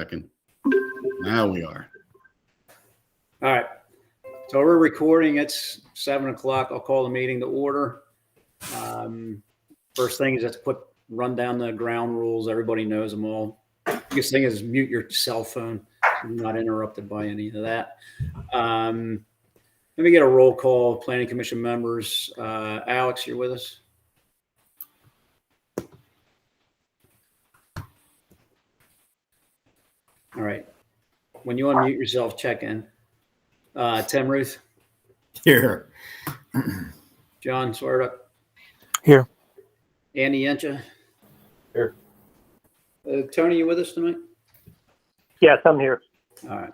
second. Now we are. All right. So we're recording. It's 7 o'clock. I'll call the meeting to order. First thing is just run down the ground rules. Everybody knows them all. Biggest thing is mute your cell phone. So you're not interrupted by any of that. Let me get a roll call. Planning Commission members. Alex, you're with us? All right. When you unmute yourself, check in. Tim Ruth. Here. John Swartuck. Here. Andy Yencha. Here. Tony, you with us tonight? Yes, I'm here. All right.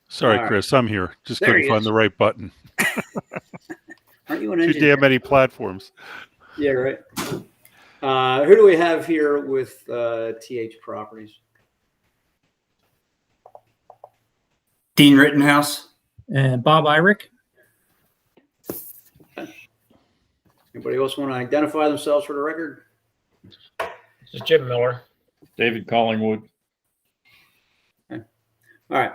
Sorry, All right. Chris, I'm here. Just There couldn't he find is. the right button. Aren't you an Too engineer? damn many platforms. Yeah, right. Who do we have here with TH Properties? Dean Rittenhouse. And Bob Irick. Anybody else want to identify themselves for the record? This is Jim Miller. David Collingwood. All right.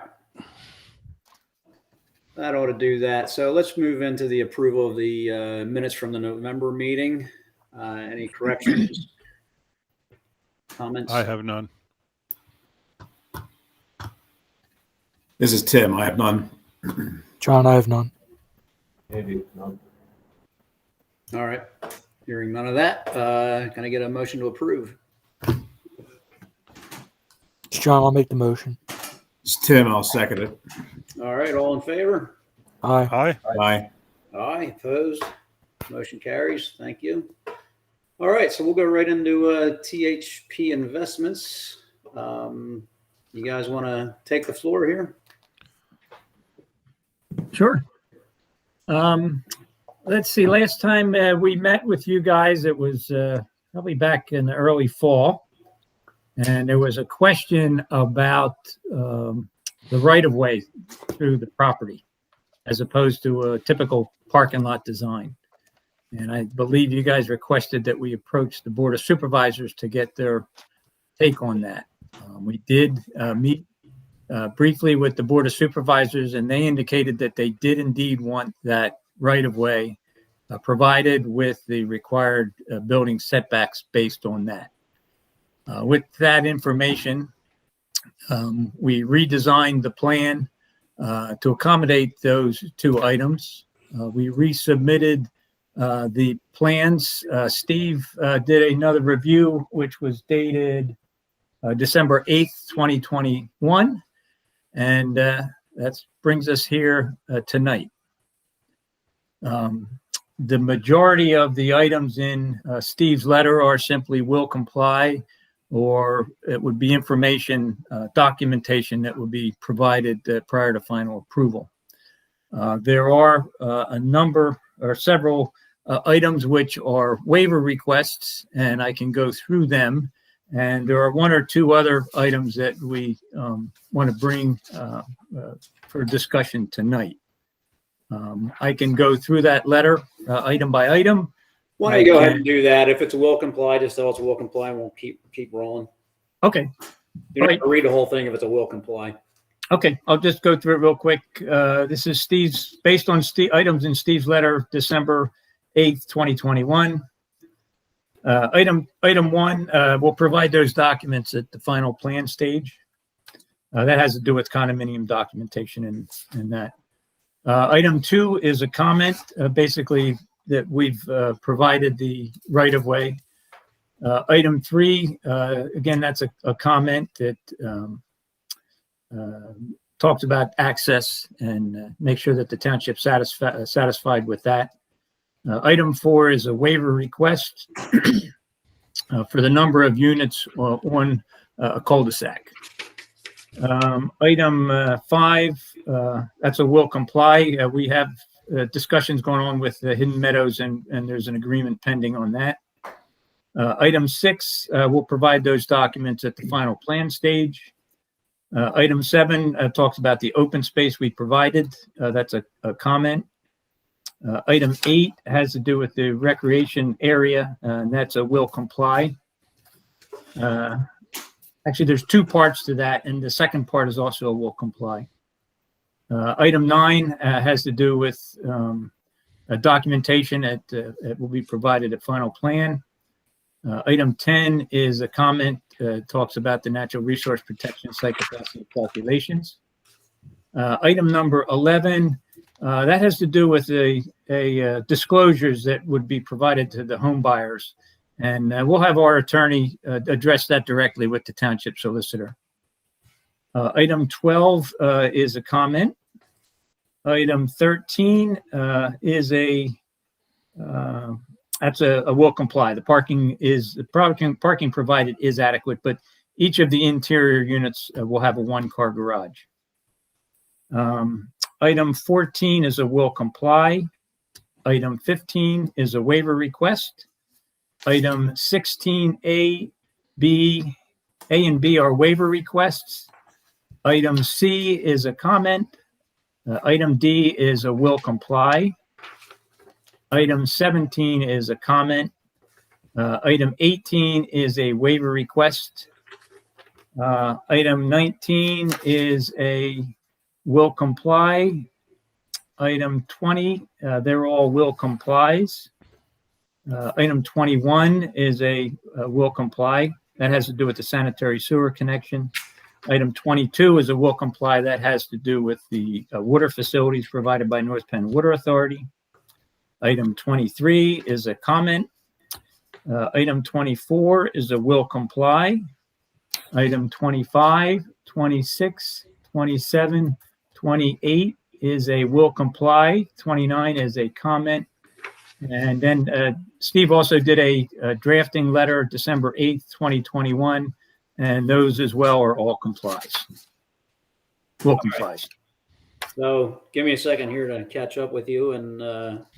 That ought to do that. So let's move into the approval of the minutes from the November meeting. Any corrections? Comments? I have none. This is Tim. I have none. John, I have none. Andy, no. All right. Hearing none of that, can I get a motion to approve? It's John, I'll make the motion. It's Tim. I'll second it. All right. All in favor? Aye. Aye. Aye. Aye. Opposed? Motion carries. Thank you. All right. So we'll go right into THP Investments. You guys want to take the floor here? Sure. Let's see. Last time we met with you guys, it was probably back in the early fall. And there was a question about the right-of-way through the property as opposed to a typical parking lot design. And I believe you guys requested that we approach the Board of Supervisors to get their take on that. We did meet briefly with the Board of Supervisors, and they indicated that they did indeed want that right-of-way provided with the required building setbacks based on that. With that information, we redesigned the plan to accommodate those two items. We resubmitted the plans. Steve did another review, which was dated December 8th, 2021. And that brings us here tonight. The majority of the items in Steve's letter are simply will comply, or it would be information, documentation that would be provided prior to final approval. There are a number or several items which are waiver requests, and I can go through them. And there are one or two other items that we want to bring for discussion tonight. I can go through that letter item by item. Why don't you go ahead and do that? If it's a will comply, just tell it's a will comply and we'll keep rolling. Okay. You don't have to read the whole thing if it's a will comply. Okay, I'll just go through it real quick. This is Steve's, based on items in Steve's letter, December 8th, 2021. Item one, we'll provide those documents at the final plan stage. That has to do with condominium documentation and that. Item two is a comment, basically that we've provided the right of way. Item three, again, that's a comment that talks about access and make sure that the township's satisfied with that. Item four is a waiver request for the number of units on a cul-de-sac. Item five, that's a will comply. We have discussions going on with Hidden Meadows, and there's an agreement pending on that. Item six, we'll provide those documents at the final plan stage. Item seven talks about the open space we provided. That's a comment. Item 8 has to do with the recreation area, and that's a will comply. Actually, there's two parts to that, and the second part is also a will comply. Item 9 has to do with a documentation that will be provided at final plan. Item 10 is a comment, talks about the natural resource protection site capacity calculations. Item number 11, that has to do with a disclosures that would be provided to the home buyers. And we'll have our attorney address that directly with the township solicitor. Item 12 is a comment. Item 13 is that's a will comply. The parking provided is adequate, but each of the interior units will have a 1-car garage. Item 14 is a will comply. Item 15 is a waiver request. Item 16A, B, A and B are waiver requests. Item C is a comment. Item D is a will comply. Item 17 is a comment. Item 18 is a waiver request. Item 19 is a will comply. Item 20, they're all will complies. Item 21 is a will comply. That has to do with the sanitary sewer connection. Item 22 is a will comply. That has to do with the water facilities provided by North Penn Water Authority. Item 23 is a comment. Item 24 is a will comply. Item 25, 26, 27, 28 is a will comply. 29 is a comment. And then Steve also did a drafting letter December 8th, 2021, and those as well are all complies. Will complies. So give me a second here to catch up with you, and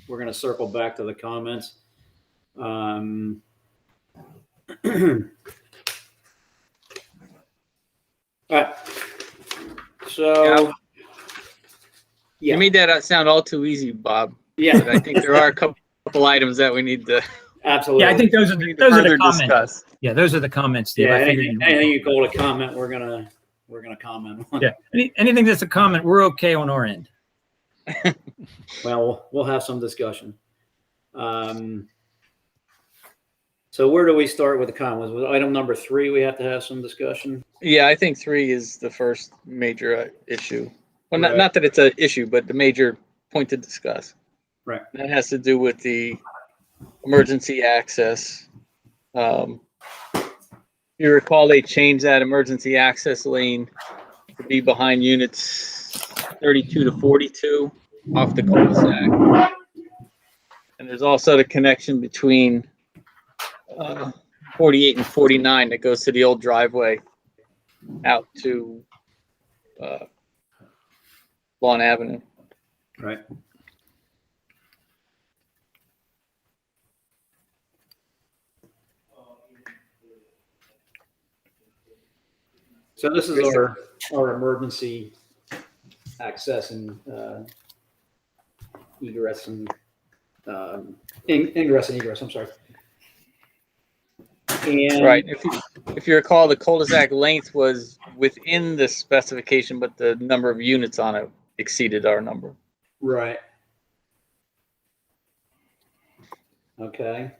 we're going to circle back to the comments. All right. So, You made that sound all too easy, Bob. Yeah, But I think there are a couple items that we need to absolutely. Yeah, I think those are the further comments. discuss. Yeah, those are the comments, Steve. Yeah, I figured anything you call a comment, we're gonna comment on. Yeah, anything that's a comment, we're okay on our end. Well, we'll have some discussion. So where do we start with the comments? With item number 3, we have to have some discussion. Yeah, I think 3 is the first major issue. Well, Right. not that it's an issue, but the major point to discuss. Right. That has to do with the emergency access. You recall they changed that emergency access lane to be behind units 32 to 42 off the cul-de-sac. And there's also the connection between 48 and 49 that goes to the old driveway out to Lawn Avenue. Right. So this is our emergency access and egress and ingress and egress. I'm sorry. And Right. If you recall, the cul-de-sac length was within the specification, but the number of units on it exceeded our number. Right. Okay.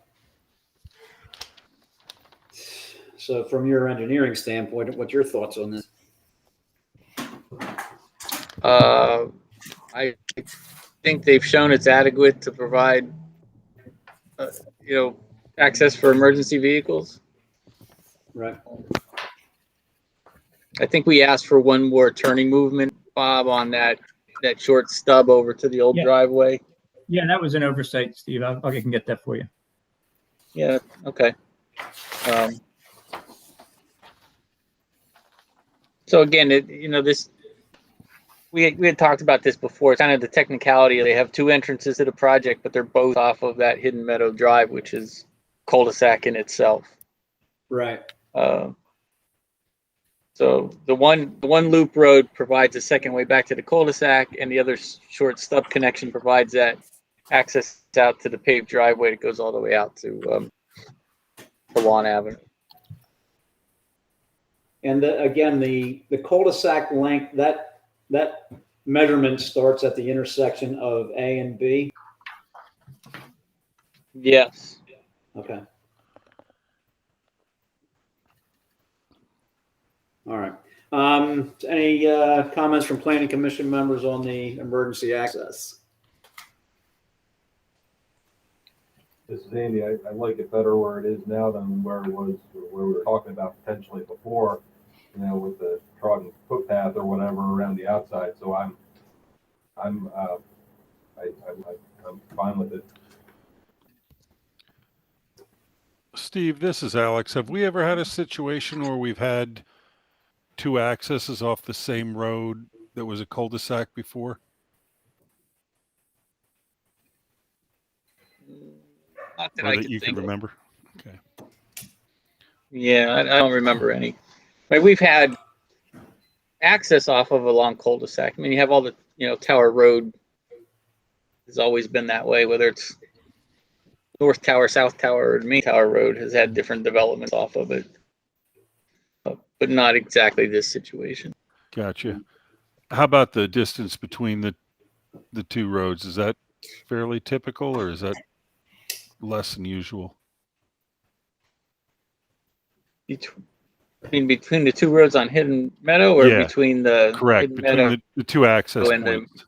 So from your engineering standpoint, what's your thoughts on this? I think they've shown it's adequate to provide, access for emergency vehicles. Right. I think we asked for one more turning movement, Bob, on that short stub over to the old Yeah. driveway. Yeah, that was an oversight, Steve. I can get that for you. Yeah. Okay. So again, we had talked about this before. It's kind of the technicality. They have 2 entrances to the project, but they're both off of that Hidden Meadow Drive, which is cul-de-sac in itself. Right. So the one loop road provides a second way back to the cul-de-sac, and the other short stub connection provides that access out to the paved driveway that goes all the way out to Lawn Avenue. And again, the cul-de-sac length, that measurement starts at the intersection of A and B. Yes. Okay. All right. Any comments from planning commission members on the emergency access? This is Andy. I like it better where it is now than where it was, where we were talking about potentially before, with the trodden footpath or whatever around the outside. So I'm fine with it. Steve, this is Alex. Have we ever had a situation where we've had two accesses off the same road that was a cul-de-sac before? Not that Or I that can you can think of. remember? Okay. Yeah, I don't remember any. Like, we've had access off of a long cul-de-sac. I mean, you have all the, Tower Road has always been that way, whether it's North Tower, South Tower, or Main Tower Road has had different developments off of it, but not exactly this situation. Gotcha. How about the distance between the two roads? Is that fairly typical, or is that less than usual? Between the two roads on Hidden Meadow, or Yeah, between the correct. Hidden Between Meadow the two access and the points.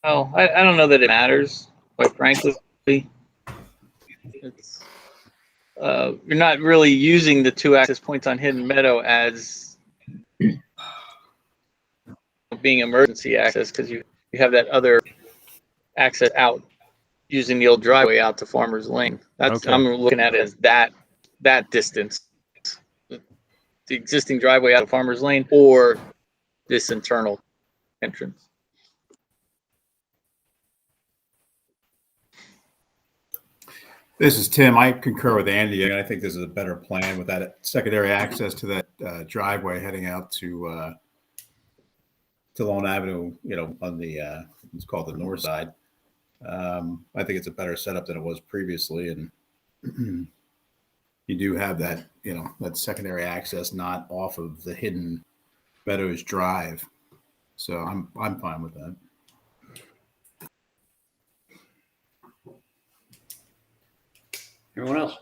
I don't know that it matters, quite frankly. It's you're not really using the two access points on Hidden Meadow as being emergency access, because you have that other access out using the old driveway out to Farmers Lane. That's Okay. I'm looking at it as that distance, the existing driveway out of Farmers Lane, or this internal entrance. This is Tim. I concur with Andy. I think this is a better plan with that secondary access to that driveway heading out to Lone Avenue, on the, it's called the north side. I think it's a better setup than it was previously. And you do have that, that secondary access not off of the Hidden Meadows Drive. So I'm fine with that. Everyone else?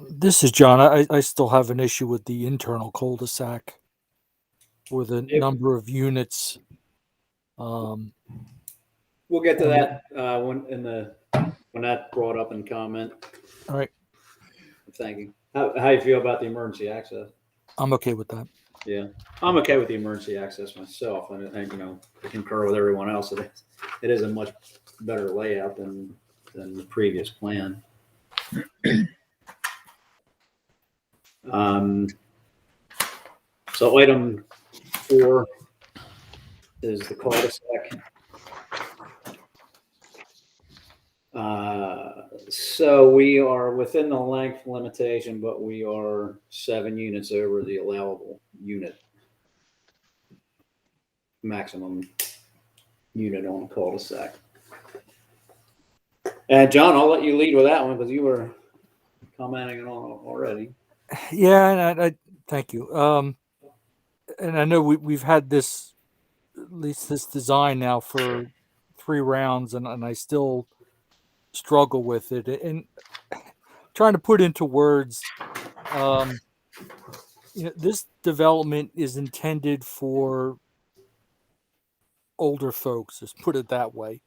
This is John. I still have an issue with the internal cul-de-sac or the number of units. We'll get to that when that's brought up in comment. All right. Thank you. How you feel about the emergency access? I'm okay with that. Yeah, I'm okay with the emergency access myself. I concur with everyone else. It is a much better layout than the previous plan. So item 4 is the cul-de-sac. So we are within the length limitation, but we are 7 units over the allowable unit maximum unit on a cul-de-sac. And John, I'll let you lead with that one because you were commenting on it already. Yeah, and I thank you. And I know we've had this, at least this design now for 3 rounds, and I still struggle with it. And trying to put into words, this development is intended for older folks. Let's put it that way.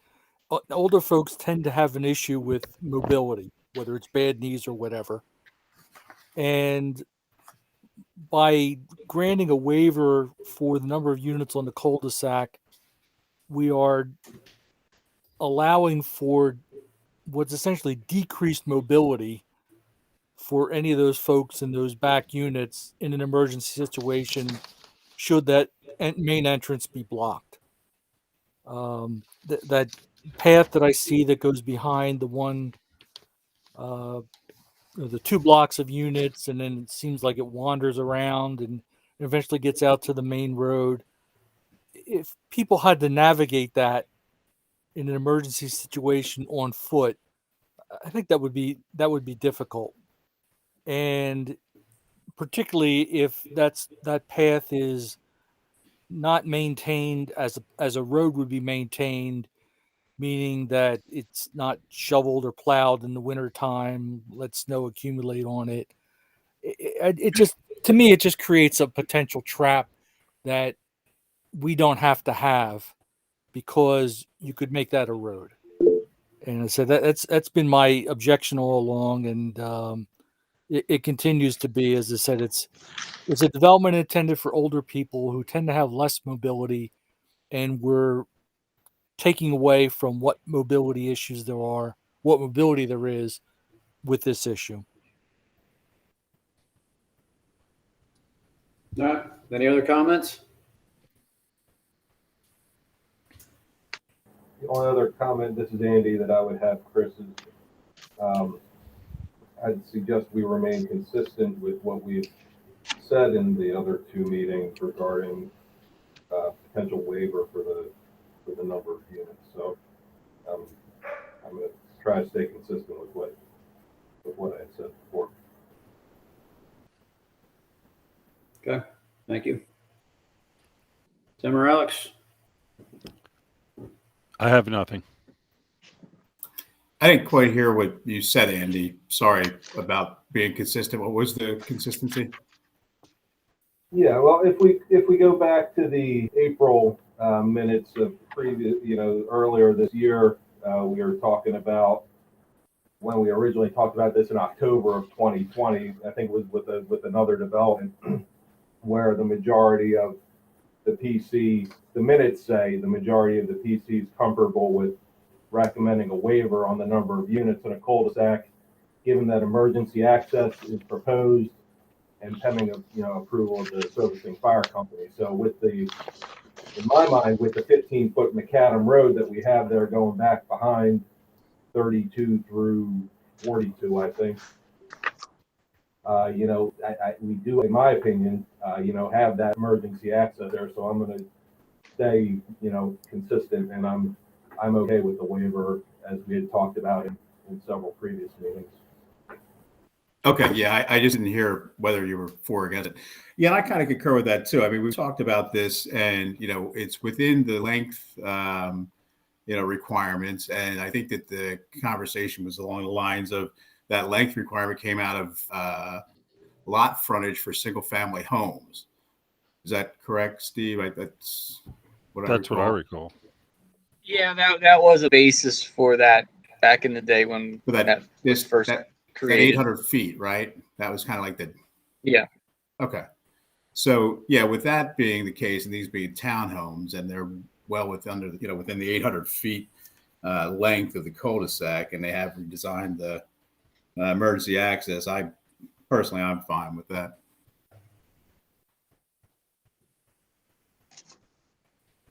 Older folks tend to have an issue with mobility, whether it's bad knees or whatever. And by granting a waiver for the number of units on the cul-de-sac, we are allowing for what's essentially decreased mobility for any of those folks in those back units in an emergency situation, should that main entrance be blocked. That path that I see that goes behind the one, the 2 blocks of units, and then it seems like it wanders around and eventually gets out to the main road. If people had to navigate that in an emergency situation on foot, I think that would be difficult. And particularly if that path is not maintained as a road would be maintained, meaning that it's not shoveled or plowed in the wintertime, let snow accumulate on it. It just, to me, it just creates a potential trap that we don't have to have, because you could make that a road. And I said that's been my objection all along, and it continues to be. As I said, it's a development intended for older people who tend to have less mobility, and we're taking away from what mobility issues there are, what mobility there is with this issue. All right. Any other comments? The only other comment, this is Andy, that I would have, Chris, is I'd suggest we remain consistent with what we've said in the other two meetings regarding potential waiver for the number of units. So I'm going to try to stay consistent with what I had said before. Okay. Thank you. Tim or Alex? I have nothing. I didn't quite hear what you said, Andy. Sorry about being consistent. What was the consistency? Yeah, well, if we go back to the April minutes of previous, earlier this year, we were talking about when we originally talked about this in October of 2020. I think it was with another development where the majority of the PC, the minutes say the majority of the PC is comfortable with recommending a waiver on the number of units in a cul-de-sac, given that emergency access is proposed and pending approval of the servicing fire company. So in my mind, with the 15-foot macadam road that we have there going back behind 32 through 42, I think, we do, in my opinion, have that emergency access there. So I'm going to stay, consistent, and I'm okay with the waiver as we had talked about in several previous meetings. Okay, yeah, I just didn't hear whether you were for or against it. Yeah, I kind of concur with that too. I mean, we've talked about this, and it's within the length, requirements, and I think that the conversation was along the lines of that length requirement came out of lot frontage for single-family homes. Is that correct, Steve? That's what I recall. Yeah, that was a basis for that back in the day when For that was first created. 800 feet, right? That was kind of like the. Yeah. Okay. So yeah, with that being the case, and these being townhomes, and they're well within the 800 feet length of the cul-de-sac, and they have redesigned the emergency access, I'm fine with that.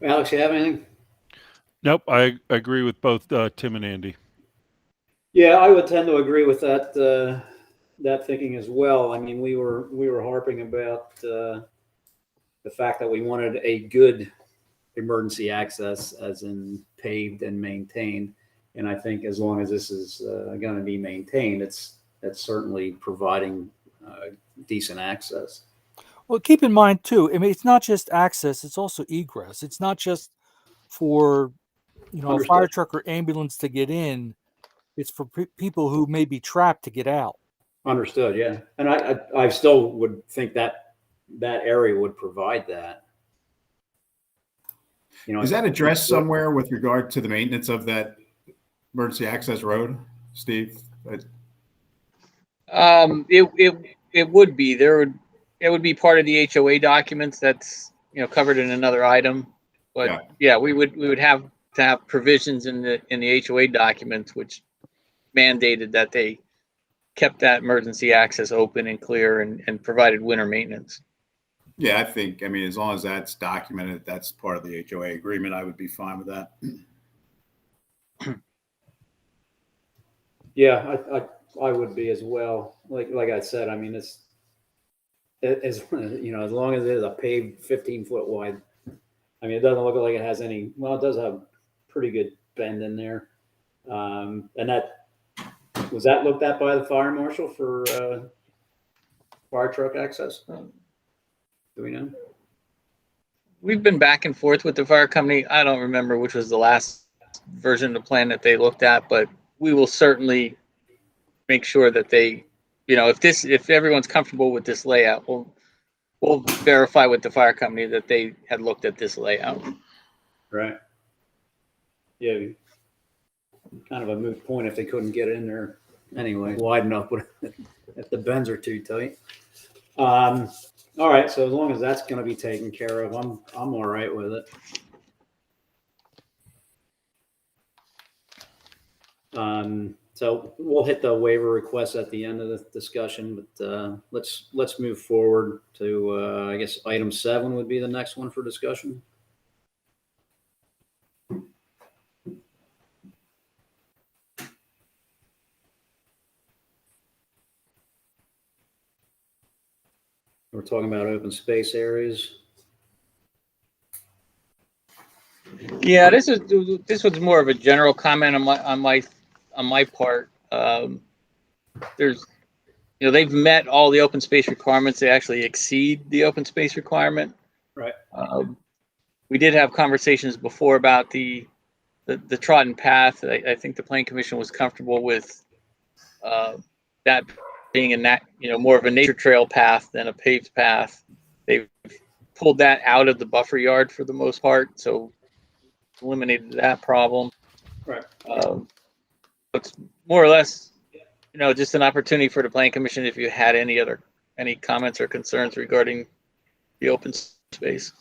Alex, you have anything? Nope. I agree with both Tim and Andy. Yeah, I would tend to agree with that thinking as well. I mean, we were harping about the fact that we wanted a good emergency access, as in paved and maintained. And I think as long as this is going to be maintained, it's certainly providing decent access. Well, keep in mind too, I mean, it's not just access, it's also egress. It's not just for, a fire truck or ambulance to get in. It's for people who may be trapped to get out. Understood. Yeah. And I still would think that area would provide that. Is that addressed somewhere with regard to the maintenance of that emergency access road, Steve? It would be it would be part of the HOA documents that's covered in another item, but yeah, we would have to have provisions in the HOA documents which mandated that they kept that emergency access open and clear and provided winter maintenance. Yeah, I mean, as long as that's documented, that's part of the HOA agreement, I would be fine with that. Yeah, I would be as well. Like I said, I mean, as long as it is a paved 15-foot wide, I mean, it doesn't look like it has any. Well, it does have pretty good bend in there. And that was that looked at by the fire marshal for fire truck access? Do we know? We've been back and forth with the fire company. I don't remember which was the last version of the plan that they looked at, but we will certainly make sure that they, if everyone's comfortable with this layout, we'll verify with the fire company that they had looked at this layout. Right. Yeah. Kind of a moot point if they couldn't get in there anyway, wide enough, but if the bends are too tight. All right. So as long as that's going to be taken care of, I'm all right with it. So we'll hit the waiver request at the end of the discussion, but let's move forward to I guess item 7 would be the next one for discussion. We're talking about open space areas. Yeah, this was more of a general comment on my part. There's, they've met all the open space requirements. They actually exceed the open space requirement. Right. We did have conversations before about the trodden path. I think the Plan Commission was comfortable with that being more of a nature trail path than a paved path. They've pulled that out of the buffer yard for the most part, so eliminated that problem. Right. It's more or less, just an opportunity for the Plan Commission if you had any comments or concerns regarding the open space.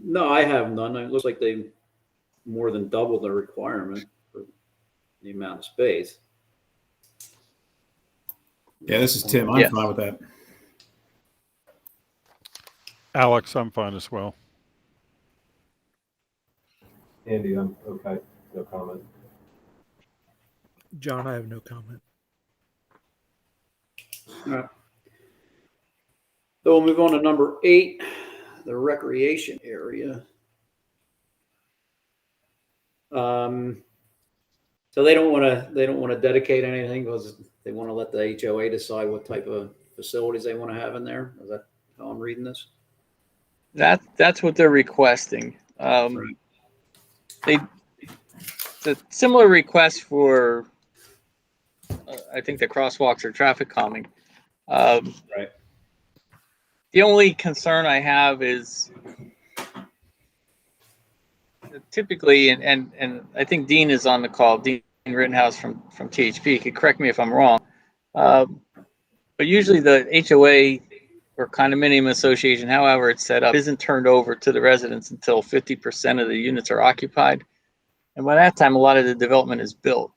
No, I have none. It looks like they more than doubled the requirement for the amount of space. Yeah, this is Tim. I'm fine with that. Alex, I'm fine as well. Andy, I'm okay. No comment. John, I have no comment. All right. So we'll move on to number 8, the recreation area. So they don't want to dedicate anything because they want to let the HOA decide what type of facilities they want to have in there. Is that how I'm reading this? That's what they're requesting. Right. It's a similar request for I think the crosswalks or traffic calming. Right. The only concern I have is typically, and I think Dean is on the call, Dean Rittenhouse from THP, could correct me if I'm wrong. But usually the HOA or condominium association, however it's set up, isn't turned over to the residents until 50% of the units are occupied. And by that time, a lot of the development is built.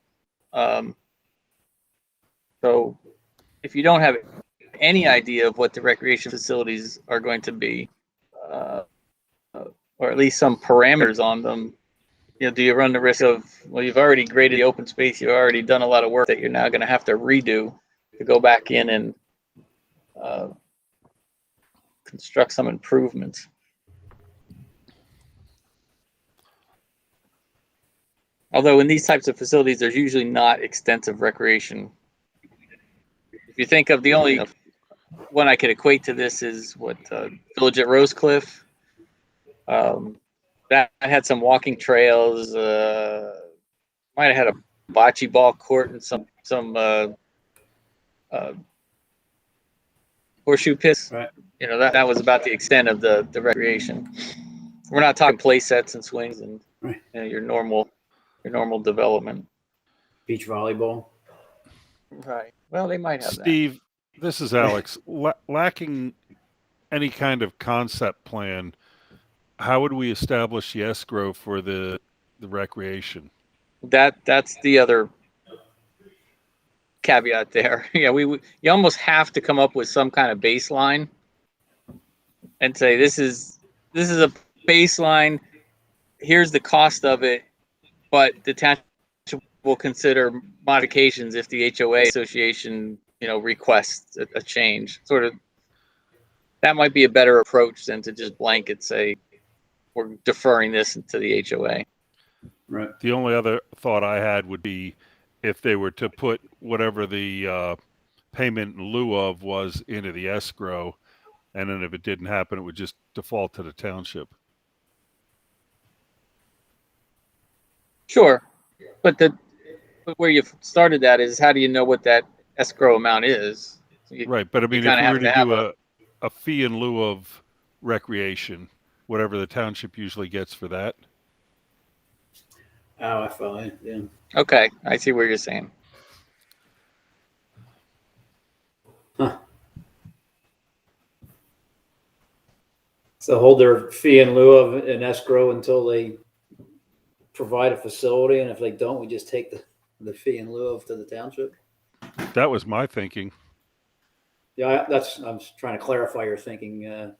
So if you don't have any idea of what the recreation facilities are going to be, or at least some parameters on them, do you run the risk of, well, you've already graded the open space, you've already done a lot of work that you're now going to have to redo to go back in and construct some improvements. Although in these types of facilities, there's usually not extensive recreation. If you think of the only one I could equate to this is what Village at Rosecliff. That had some walking trails. Might have had a bocce ball court and some horseshoe pits. Right. That was about the extent of the recreation. We're not talking play sets and swings and your normal development. Beach volleyball. Right. Well, they might have Steve, this is Alex. Lacking any kind of concept plan, how would we establish the escrow for the recreation? That's the other caveat there. Yeah, you almost have to come up with some kind of baseline and say this is a baseline. Here's the cost of it, but the township will consider modifications if the HOA association requests a change. Sort of that might be a better approach than to just blanket say we're deferring this to the HOA. Right. The only other thought I had would be if they were to put whatever the payment in lieu of was into the escrow, and then if it didn't happen, it would just default to the township. Sure, but where you started that is, how do you know what that escrow amount is? So Right, but I mean, if kinda we have were to to have do a fee in lieu of recreation, whatever the township usually gets for that. Oh, I follow you. Yeah. Okay, I see what you're saying. So hold their fee in lieu of an escrow until they provide a facility, and if they don't, we just take the fee in lieu of to the township. That was my thinking. Yeah, I'm just trying to clarify your thinking. I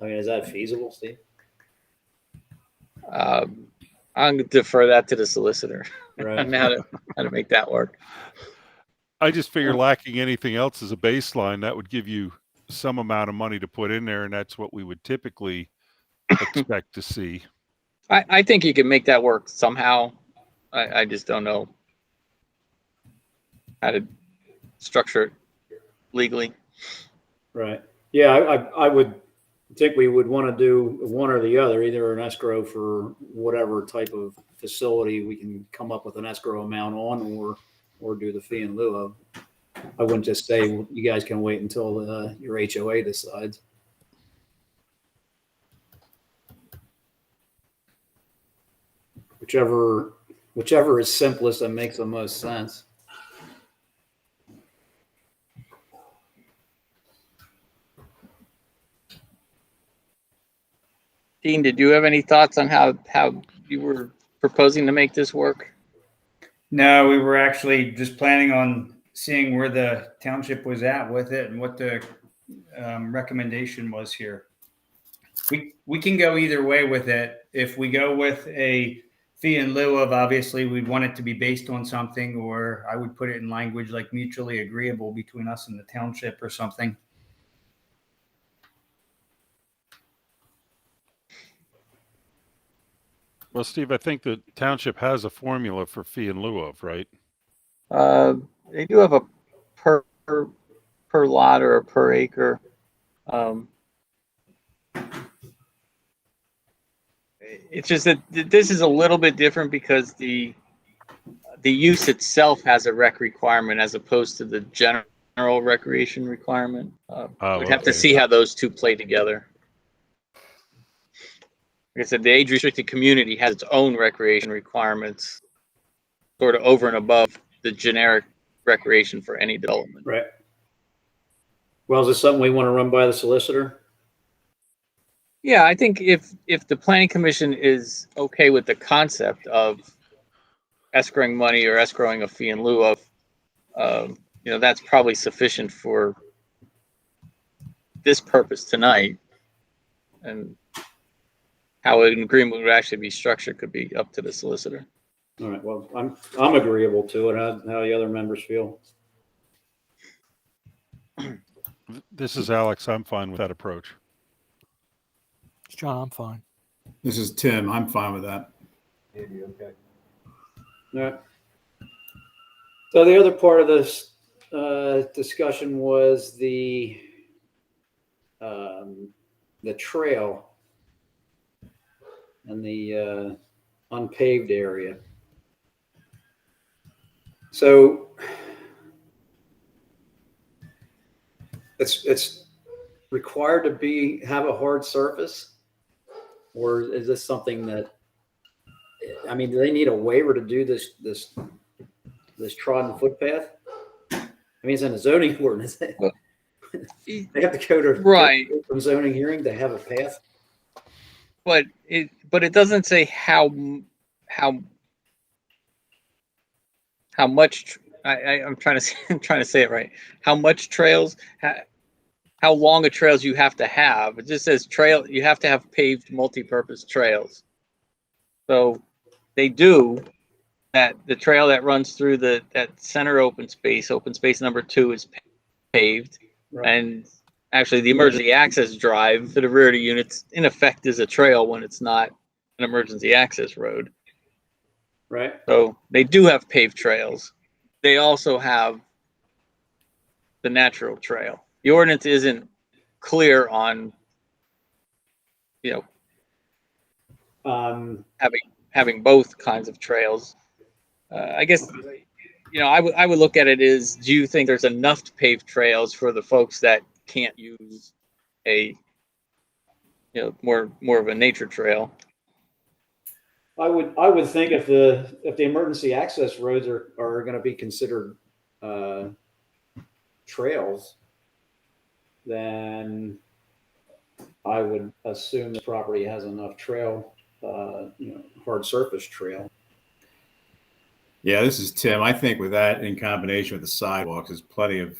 mean, is that feasible, Steve? I'm gonna defer that to the solicitor Right. on how to make that work. I just figure lacking anything else as a baseline, that would give you some amount of money to put in there, and that's what we would typically expect to see. I think you can make that work somehow. I just don't know how to structure it legally. Right. Yeah, I would think we would want to do one or the other, either an escrow for whatever type of facility we can come up with an escrow amount on, or do the fee in lieu of. I wouldn't just say you guys can wait until your HOA decides. Whichever is simplest and makes the most sense. Dean, did you have any thoughts on how you were proposing to make this work? No, we were actually just planning on seeing where the township was at with it and what the recommendation was here. We can go either way with it. If we go with a fee in lieu of, obviously we'd want it to be based on something, or I would put it in language like mutually agreeable between us and the township or something. Well, Steve, I think the township has a formula for fee in lieu of, right? They do have a per lot or a per acre. It's just that this is a little bit different because the use itself has a rec requirement as opposed to the general recreation requirement. We'd have to see how those two play together. Like I said, the age-restricted community has its own recreation requirements, sort of over and above the generic recreation for any development. Right. Well, is this something we want to run by the solicitor? Yeah, I think if the planning commission is okay with the concept of escrowing money or escrowing a fee in lieu of, that's probably sufficient for this purpose tonight. And how an agreement would actually be structured could be up to the solicitor. All right. Well, I'm agreeable to it. How the other members feel? This is Alex. I'm fine with that approach. John, I'm fine. This is Tim. I'm fine with that. Maybe, okay. All right. So the other part of this discussion was the trail and the unpaved area. So it's required to have a hard surface, or is this something that, I mean, do they need a waiver to do this trodden footpath? I mean, it's in a zoning ordinance. They have to go to Right. from zoning hearing to have a path. But it doesn't say how much. I'm trying to say it right. How much trails? How long a trails you have to have? It just says trail. You have to have paved multi-purpose trails. So they do that. The trail that runs through that center open space number 2 is paved, Right. and actually the emergency access drive to the rear of the units in effect is a trail when it's not an emergency access road. Right. So they do have paved trails. They also have the natural trail. The ordinance isn't clear on, having both kinds of trails. I guess, I would look at it as, do you think there's enough paved trails for the folks that can't use a, more of a nature trail? I would think if the emergency access roads are going to be considered trails, then I would assume the property has enough trail, hard surface trail. Yeah, this is Tim. I think with that in combination with the sidewalks, there's plenty of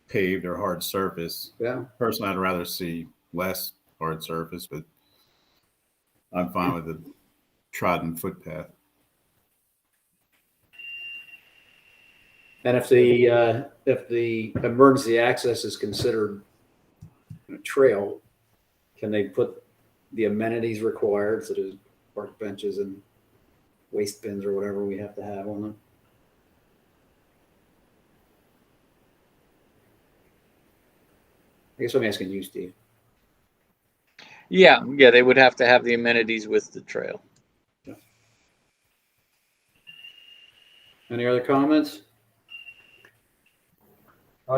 paved or hard surface. Yeah. Personally, I'd rather see less hard surface, but I'm fine with the trodden footpath. And if the emergency access is considered a trail, can they put the amenities required, such as park benches and waste bins or whatever we have to have on them? I guess I'm asking you, Steve. Yeah, they would have to have the amenities with the trail. Yeah. Any other comments?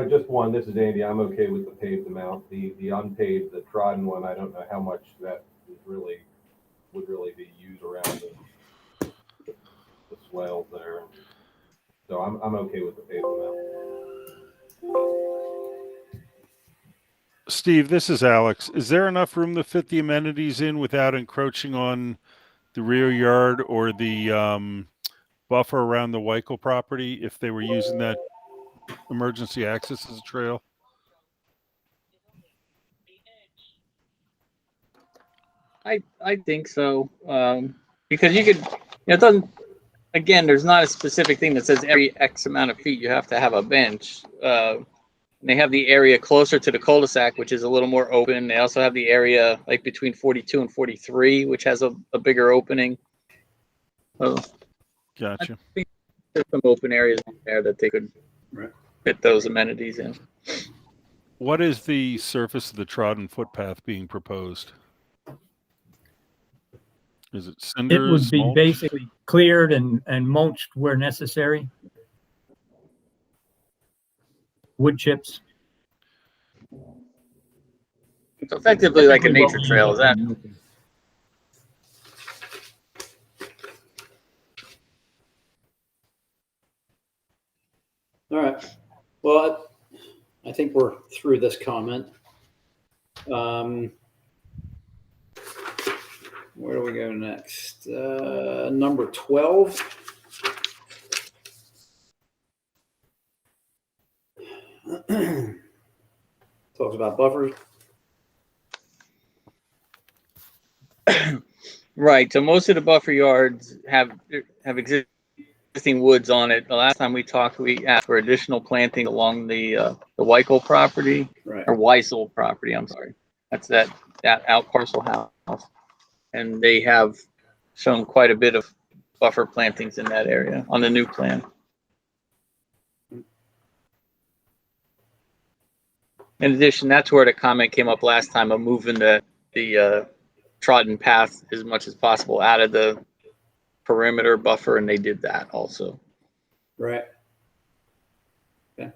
Just one. This is Andy. I'm okay with the paved amount. The unpaved, the trodden one, I don't know how much that would really be used around the swales there. So I'm okay with the paved amount. Steve, this is Alex. Is there enough room to fit the amenities in without encroaching on the rear yard or the buffer around the Weichel property if they were using that emergency access as a trail? I think so, because you could, it doesn't. Again, there's not a specific thing that says every X amount of feet you have to have a bench. They have the area closer to the cul-de-sac, which is a little more open. They also have the area like between 42 and 43, which has a bigger opening. So Gotcha. I think there's some open areas there that they could fit those amenities in. What is the surface of the trodden footpath being proposed? Is it cinders? It would be mulch? basically cleared and mulched where necessary. Wood chips. So effectively like a nature trail, is that? All right. Well, I think we're through this comment. Where do we go next? Number 12. Talks about buffers. Right. So most of the buffer yards have existing woods on it. The last time we talked, we asked for additional planting along the Weichel property, Right. or Weisel property. I'm sorry. That's that out parcel house, and they have shown quite a bit of buffer plantings in that area on the new plan. In addition, that's where the comment came up last time of moving the trodden path as much as possible out of the perimeter buffer, and they did that also. Right. Okay.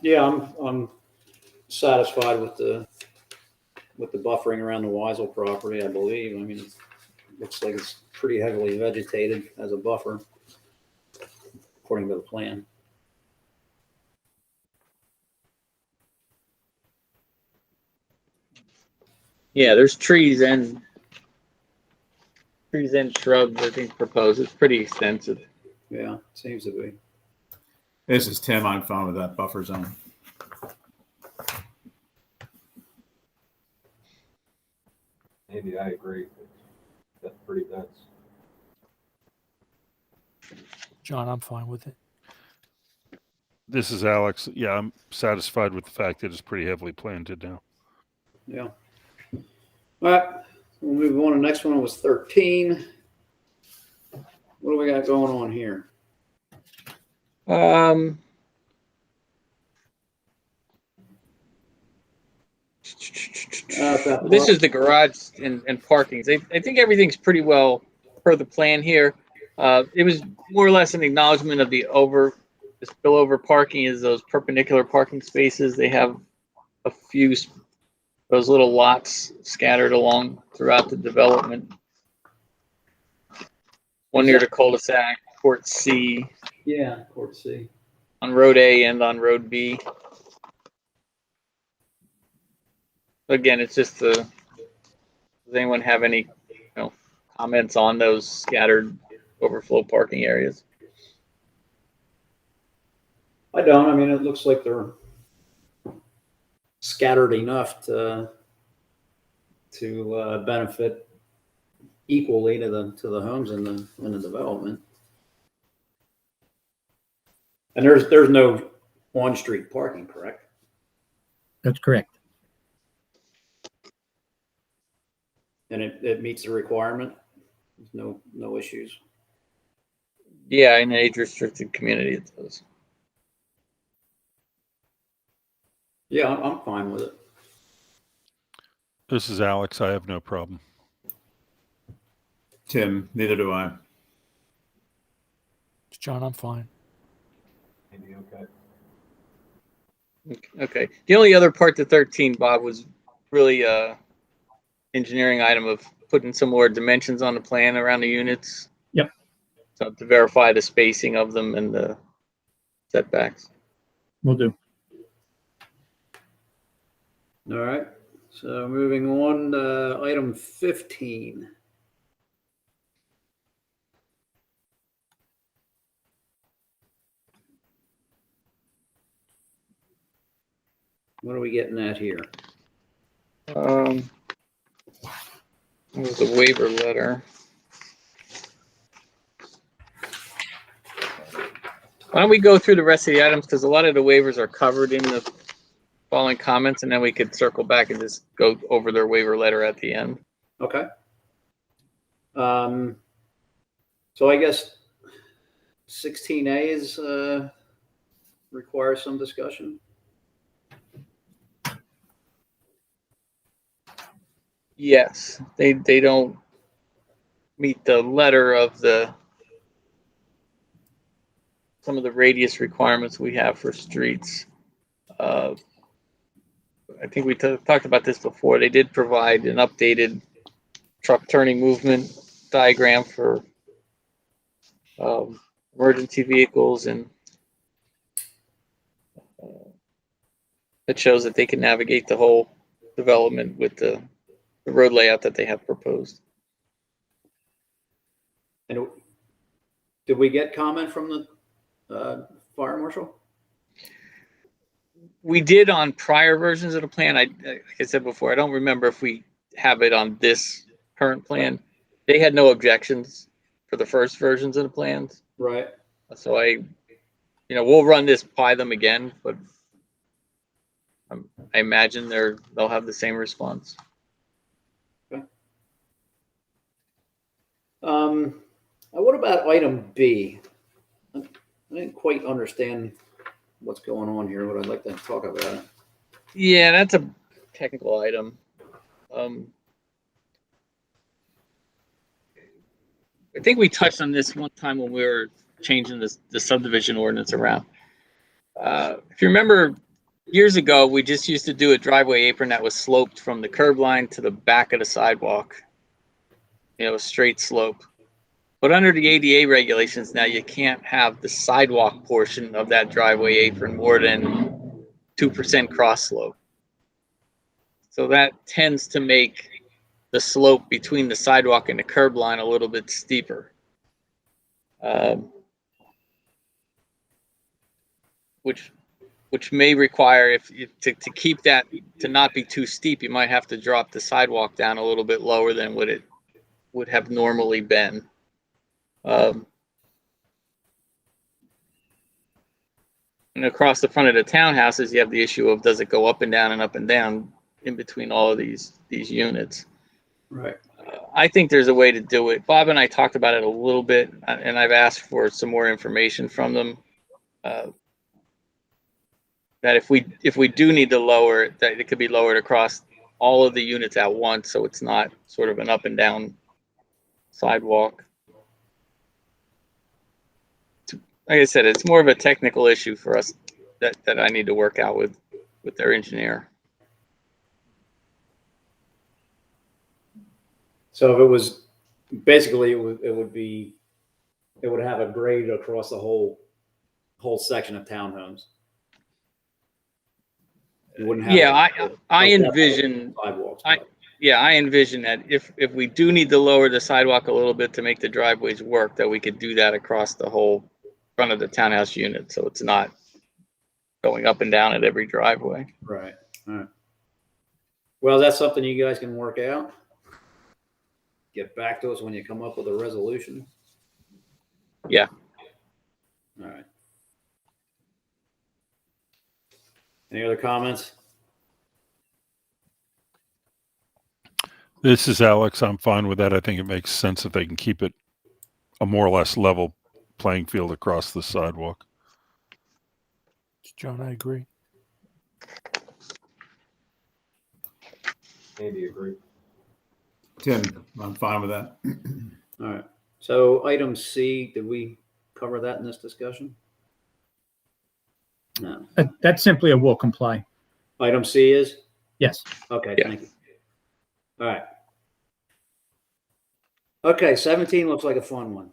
Yeah, I'm satisfied with the buffering around the Weisel property. I believe. I mean, it looks like it's pretty heavily vegetated as a buffer, according to the plan. Yeah, there's trees and shrubs, I think, proposed. It's pretty extensive. Yeah, seems to be. This is Tim. I'm fine with that buffer zone. Andy, I agree. That's pretty dense. John, I'm fine with it. This is Alex. Yeah, I'm satisfied with the fact that it's pretty heavily planted now. Yeah. All right. We'll move on. The next one was 13. What do we got going on here? This is the garage and parkings. I think everything's pretty well per the plan here. It was more or less an acknowledgement of the spillover parking is those perpendicular parking spaces. They have a few those little lots scattered along throughout the development. One near the cul-de-sac, Court C. Yeah, Court C. On Road A and on Road B. Again, it's just does anyone have any comments on those scattered overflow parking areas? I don't. I mean, it looks like they're scattered enough to benefit equally to the homes in the development. And there's no on-street parking, correct? That's correct. And it meets the requirement. There's no issues. Yeah, in an age-restricted community, it does. Yeah, I'm fine with it. This is Alex. I have no problem. Tim, neither do I. John, I'm fine. Maybe okay. Okay. The only other part to 13, Bob, was really engineering item of putting some more dimensions on the plan around the units. Yep. So to verify the spacing of them and the setbacks. Will do. All right. So moving on to item 15. What are we getting at here? It was the waiver letter. Why don't we go through the rest of the items, because a lot of the waivers are covered in the following comments, and then we could circle back and just go over their waiver letter at the end. Okay. So I guess 16A is requires some discussion. Yes, they don't meet the letter of some of the radius requirements we have for streets. I think we talked about this before. They did provide an updated truck turning movement diagram for emergency vehicles, and it shows that they can navigate the whole development with the road layout that they have proposed. And did we get comment from the fire marshal? We did on prior versions of the plan. Like I said before, I don't remember if we have it on this current plan. They had no objections for the first versions of the plans. Right. So we'll run this by them again, but I imagine they'll have the same response. Okay. What about item B? I didn't quite understand what's going on here, but I'd like to talk about it. Yeah, that's a technical item. I think we touched on this one time when we were changing the subdivision ordinance around. If you remember, years ago, we just used to do a driveway apron that was sloped from the curb line to the back of the sidewalk. A straight slope. But under the ADA regulations now, you can't have the sidewalk portion of that driveway apron more than 2% cross slope. So that tends to make the slope between the sidewalk and the curb line a little bit steeper. Which may require, to keep that to not be too steep, you might have to drop the sidewalk down a little bit lower than what it would have normally been. And and across the front of the townhouses, you have the issue of does it go up and down in between all of these units. Right. I think there's a way to do it. Bob and I talked about it a little bit, and I've asked for some more information from them. That if we do need to lower it, that it could be lowered across all of the units at once, so it's not sort of an up and down sidewalk. Like I said, it's more of a technical issue for us that I need to work out with their engineer. So if it was basically, it would have a grade across the whole section of townhomes. You wouldn't have. Yeah, I envision sidewalks. I envision that if we do need to lower the sidewalk a little bit to make the driveways work, that we could do that across the whole front of the townhouse unit, so it's not going up and down at every driveway. Right. All right. Well, that's something you guys can work out. Get back to us when you come up with a resolution. Yeah. All right. Any other comments? This is Alex. I'm fine with that. I think it makes sense if they can keep it a more or less level playing field across the sidewalk. John, I agree. Andy, agree. Tim, I'm fine with that. All right. So item C, did we cover that in this discussion? No. That's simply a will comply. Item C is? Yes. Okay, Yeah. thank you. All right. Okay, 17 looks like a fun one.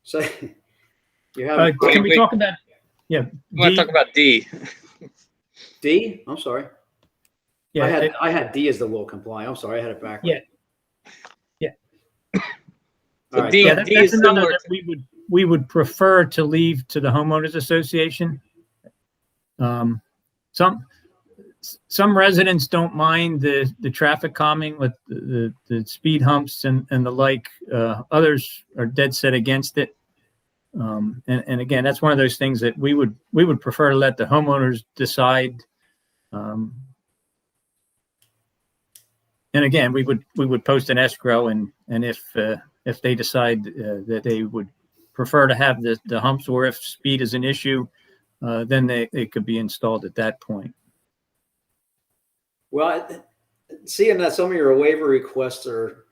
So you have Can we wait. talk about? Yeah. I want to talk about D. D? I'm sorry. Yeah. I had D as the will comply. I'm sorry, I had it backwards. Yeah. So All right. D, Yeah, D that's is another similar. that we would prefer to leave to the homeowners association. Some residents don't mind the traffic calming with the speed humps and the like. Others are dead set against it. And again, that's one of those things that we would prefer to let the homeowners decide. And again, we would post an escrow, and if they decide that they would prefer to have the humps, or if speed is an issue, then it could be installed at that point. Well, seeing that some of your waiver requests are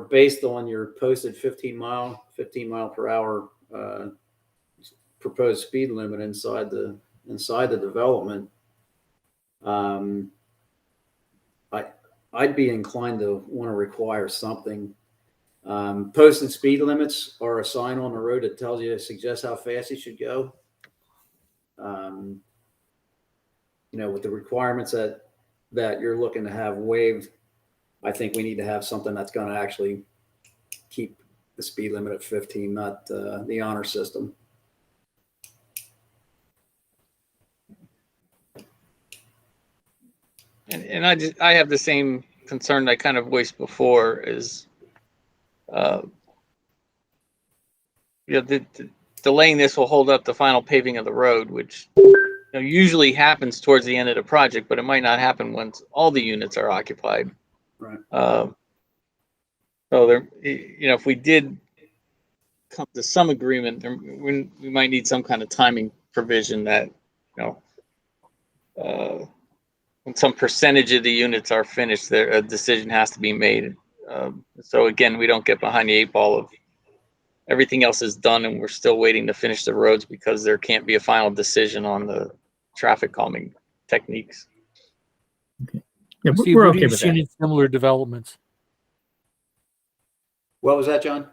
based on your posted 15 mile per hour proposed speed limit inside the development, I'd be inclined to want to require something. Posted speed limits are a sign on the road that tells you, suggests how fast you should go. With the requirements that you're looking to have waived, I think we need to have something that's going to actually keep the speed limit at 15, not the honor system. And I have the same concern I kind of voiced before is, delaying this will hold up the final paving of the road, which usually happens towards the end of the project, but it might not happen once all the units are occupied. Right. So there, if we did come to some agreement, we might need some kind of timing provision that, when some percentage of the units are finished, a decision has to be made. So again, we don't get behind the 8 ball of everything else is done and we're still waiting to finish the roads because there can't be a final decision on the traffic calming techniques. Okay. Yeah, Steve, we're what okay have you with seen that. in similar developments? What was that, John?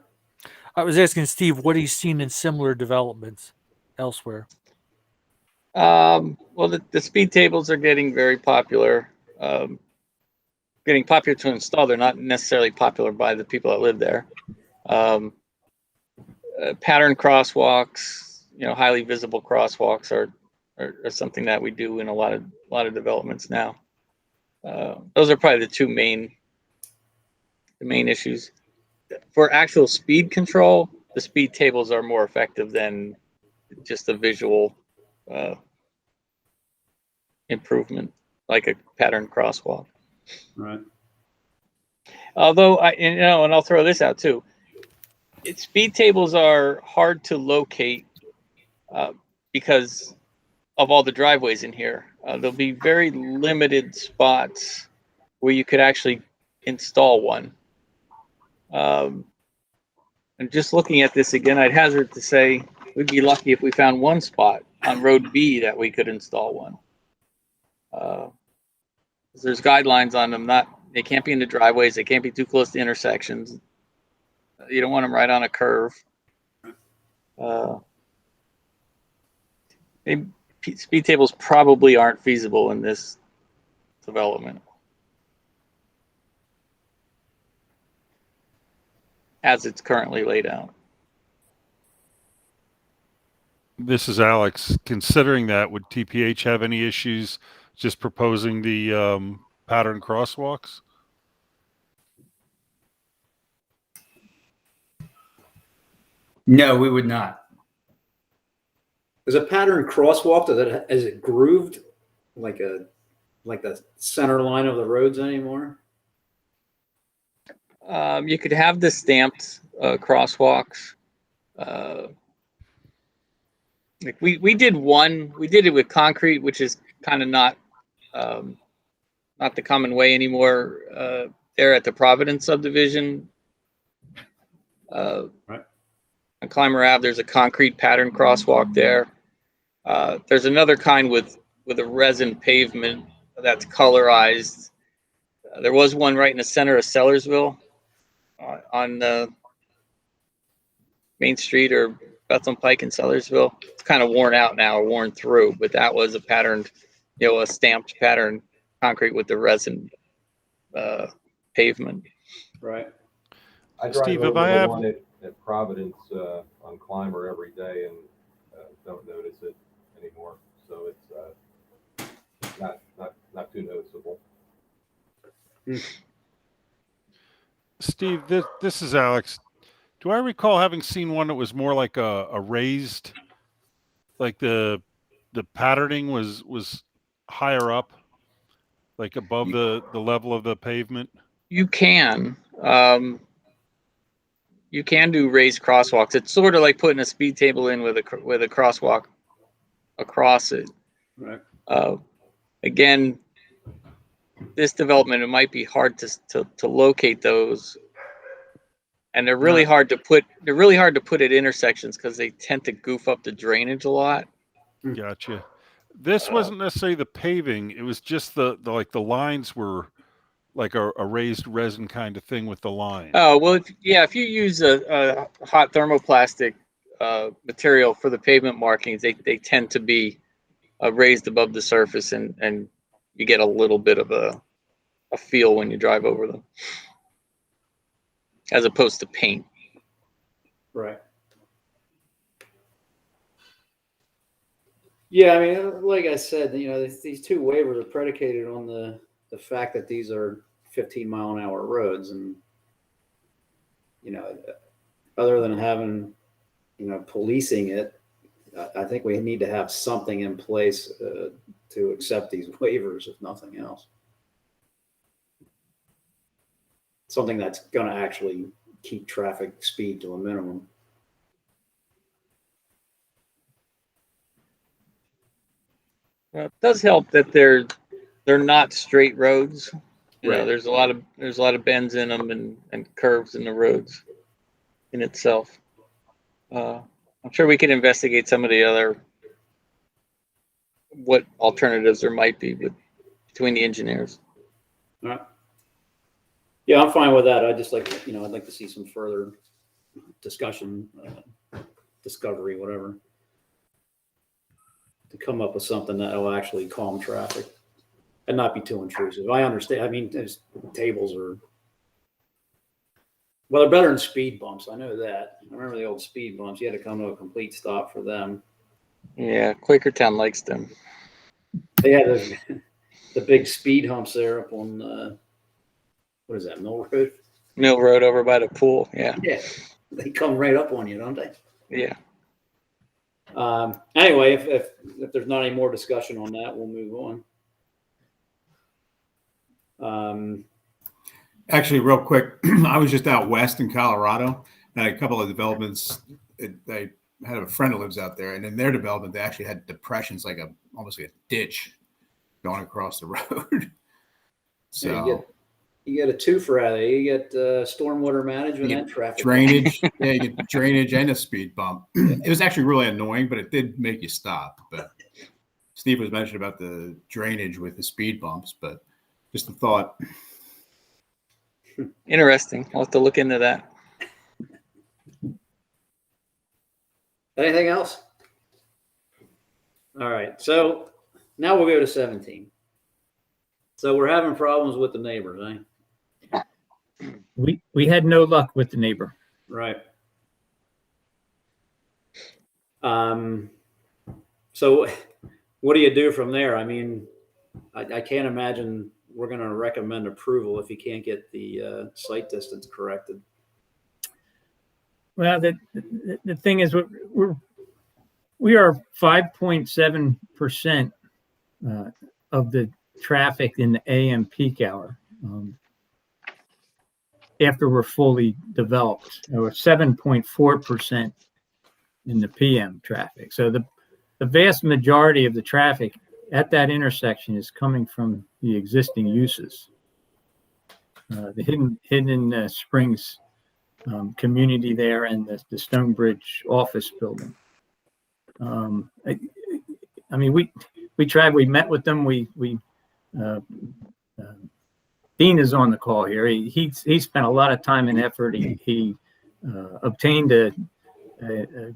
I was asking Steve, what have you seen in similar developments elsewhere? Well, the speed tables are getting very popular. Getting popular to install. They're not necessarily popular by the people that live there. Pattern crosswalks, highly visible crosswalks are something that we do in a lot of developments now. Those are probably the main issues. For actual speed control, the speed tables are more effective than just a visual improvement, like a pattern crosswalk. Right. Although and I'll throw this out too. Speed tables are hard to locate because of all the driveways in here. There'll be very limited spots where you could actually install one. And just looking at this again, I'd hazard to say we'd be lucky if we found one spot on Road B that we could install one. There's guidelines on them. They can't be in the driveways. They can't be too close to intersections. You don't want them right on a curve. Speed tables probably aren't feasible in this development as it's currently laid out. This is Alex. Considering that, would TPH have any issues just proposing the pattern crosswalks? No, we would not. Is a pattern crosswalk, is it grooved like the center line of the roads anymore? You could have the stamped crosswalks. Like we did it with concrete, which is kind of not the common way anymore. There at the Providence subdivision, Right. On Clymer Ave, there's a concrete pattern crosswalk there. There's another kind with a resin pavement that's colorized. There was one right in the center of Sellersville on Main Street or Bethlehem Pike in Sellersville. It's kind of worn out now, or worn through, but that was a patterned, a stamped pattern concrete with the resin pavement. Right. I drive Steve, over if I the have- one at Providence on Clymer every day and don't notice it anymore. So it's not too noticeable. Steve, this is Alex. Do I recall having seen one that was more like a raised, like the patterning was higher up, like above the level of the pavement? You can do raised crosswalks. It's sort of like putting a speed table in with a crosswalk across it. Right. Again, this development, it might be hard to locate those, and they're really hard to put. They're really hard to put at intersections because they tend to goof up the drainage a lot. Gotcha. This wasn't necessarily the paving; it was just the lines were like a raised resin kind of thing with the line. Oh well, if you use a hot thermoplastic material for the pavement markings, they tend to be raised above the surface, and you get a little bit of a feel when you drive over them, as opposed to paint. Right. Yeah, I mean, like I said, these two waivers are predicated on the fact that these are 15-mile-an-hour roads, and other than having policing it, I think we need to have something in place to accept these waivers, if nothing else. Something that's going to actually keep traffic speed to a minimum. It does help that they're not straight roads. Right. There's a lot of bends in them and curves in the roads in itself. I'm sure we could investigate some of the other what alternatives there might be between the engineers. All right. Yeah, I'm fine with that. I just like, I'd like to see some further discussion, discovery, whatever, to come up with something that will actually calm traffic and not be too intrusive. I understand. I mean, there's tables are, well, they're better than speed bumps. I know that. I remember the old speed bumps. You had to come to a complete stop for them. Yeah, Quakertown likes them. They had the big speed humps there up on, what is that, Mill Road? Mill Road over by the pool. Yeah. Yeah. they come right up on you, don't they? Yeah. Anyway, if there's not any more discussion on that, we'll move on. Actually, real quick, I was just out west in Colorado, and a couple of developments. They had a friend who lives out there, and in their development, they actually had depressions, like almost like a ditch going across the road. So you get a twofer out of it. You get stormwater management and traffic drainage. Yeah, you get drainage and a speed bump. It was actually really annoying, but it did make you stop. But Steve was mentioning about the drainage with the speed bumps, but just a thought. Interesting. I'll have to look into that. Anything else? All right. So now we'll go to 17. So we're having problems with the neighbors, eh? We had no luck with the neighbor. Right. So what do you do from there? I mean, I can't imagine we're going to recommend approval if you can't get the site distance corrected. Well, the thing is, we are 5.7% of the traffic in the AM peak hour after we're fully developed, or 7.4% in the PM traffic. So the vast majority of the traffic at that intersection is coming from the existing uses. The Hidden Springs community there and the Stonebridge office building. I mean, we tried. We met with them. Dean is on the call here. He spent a lot of time and effort. He obtained a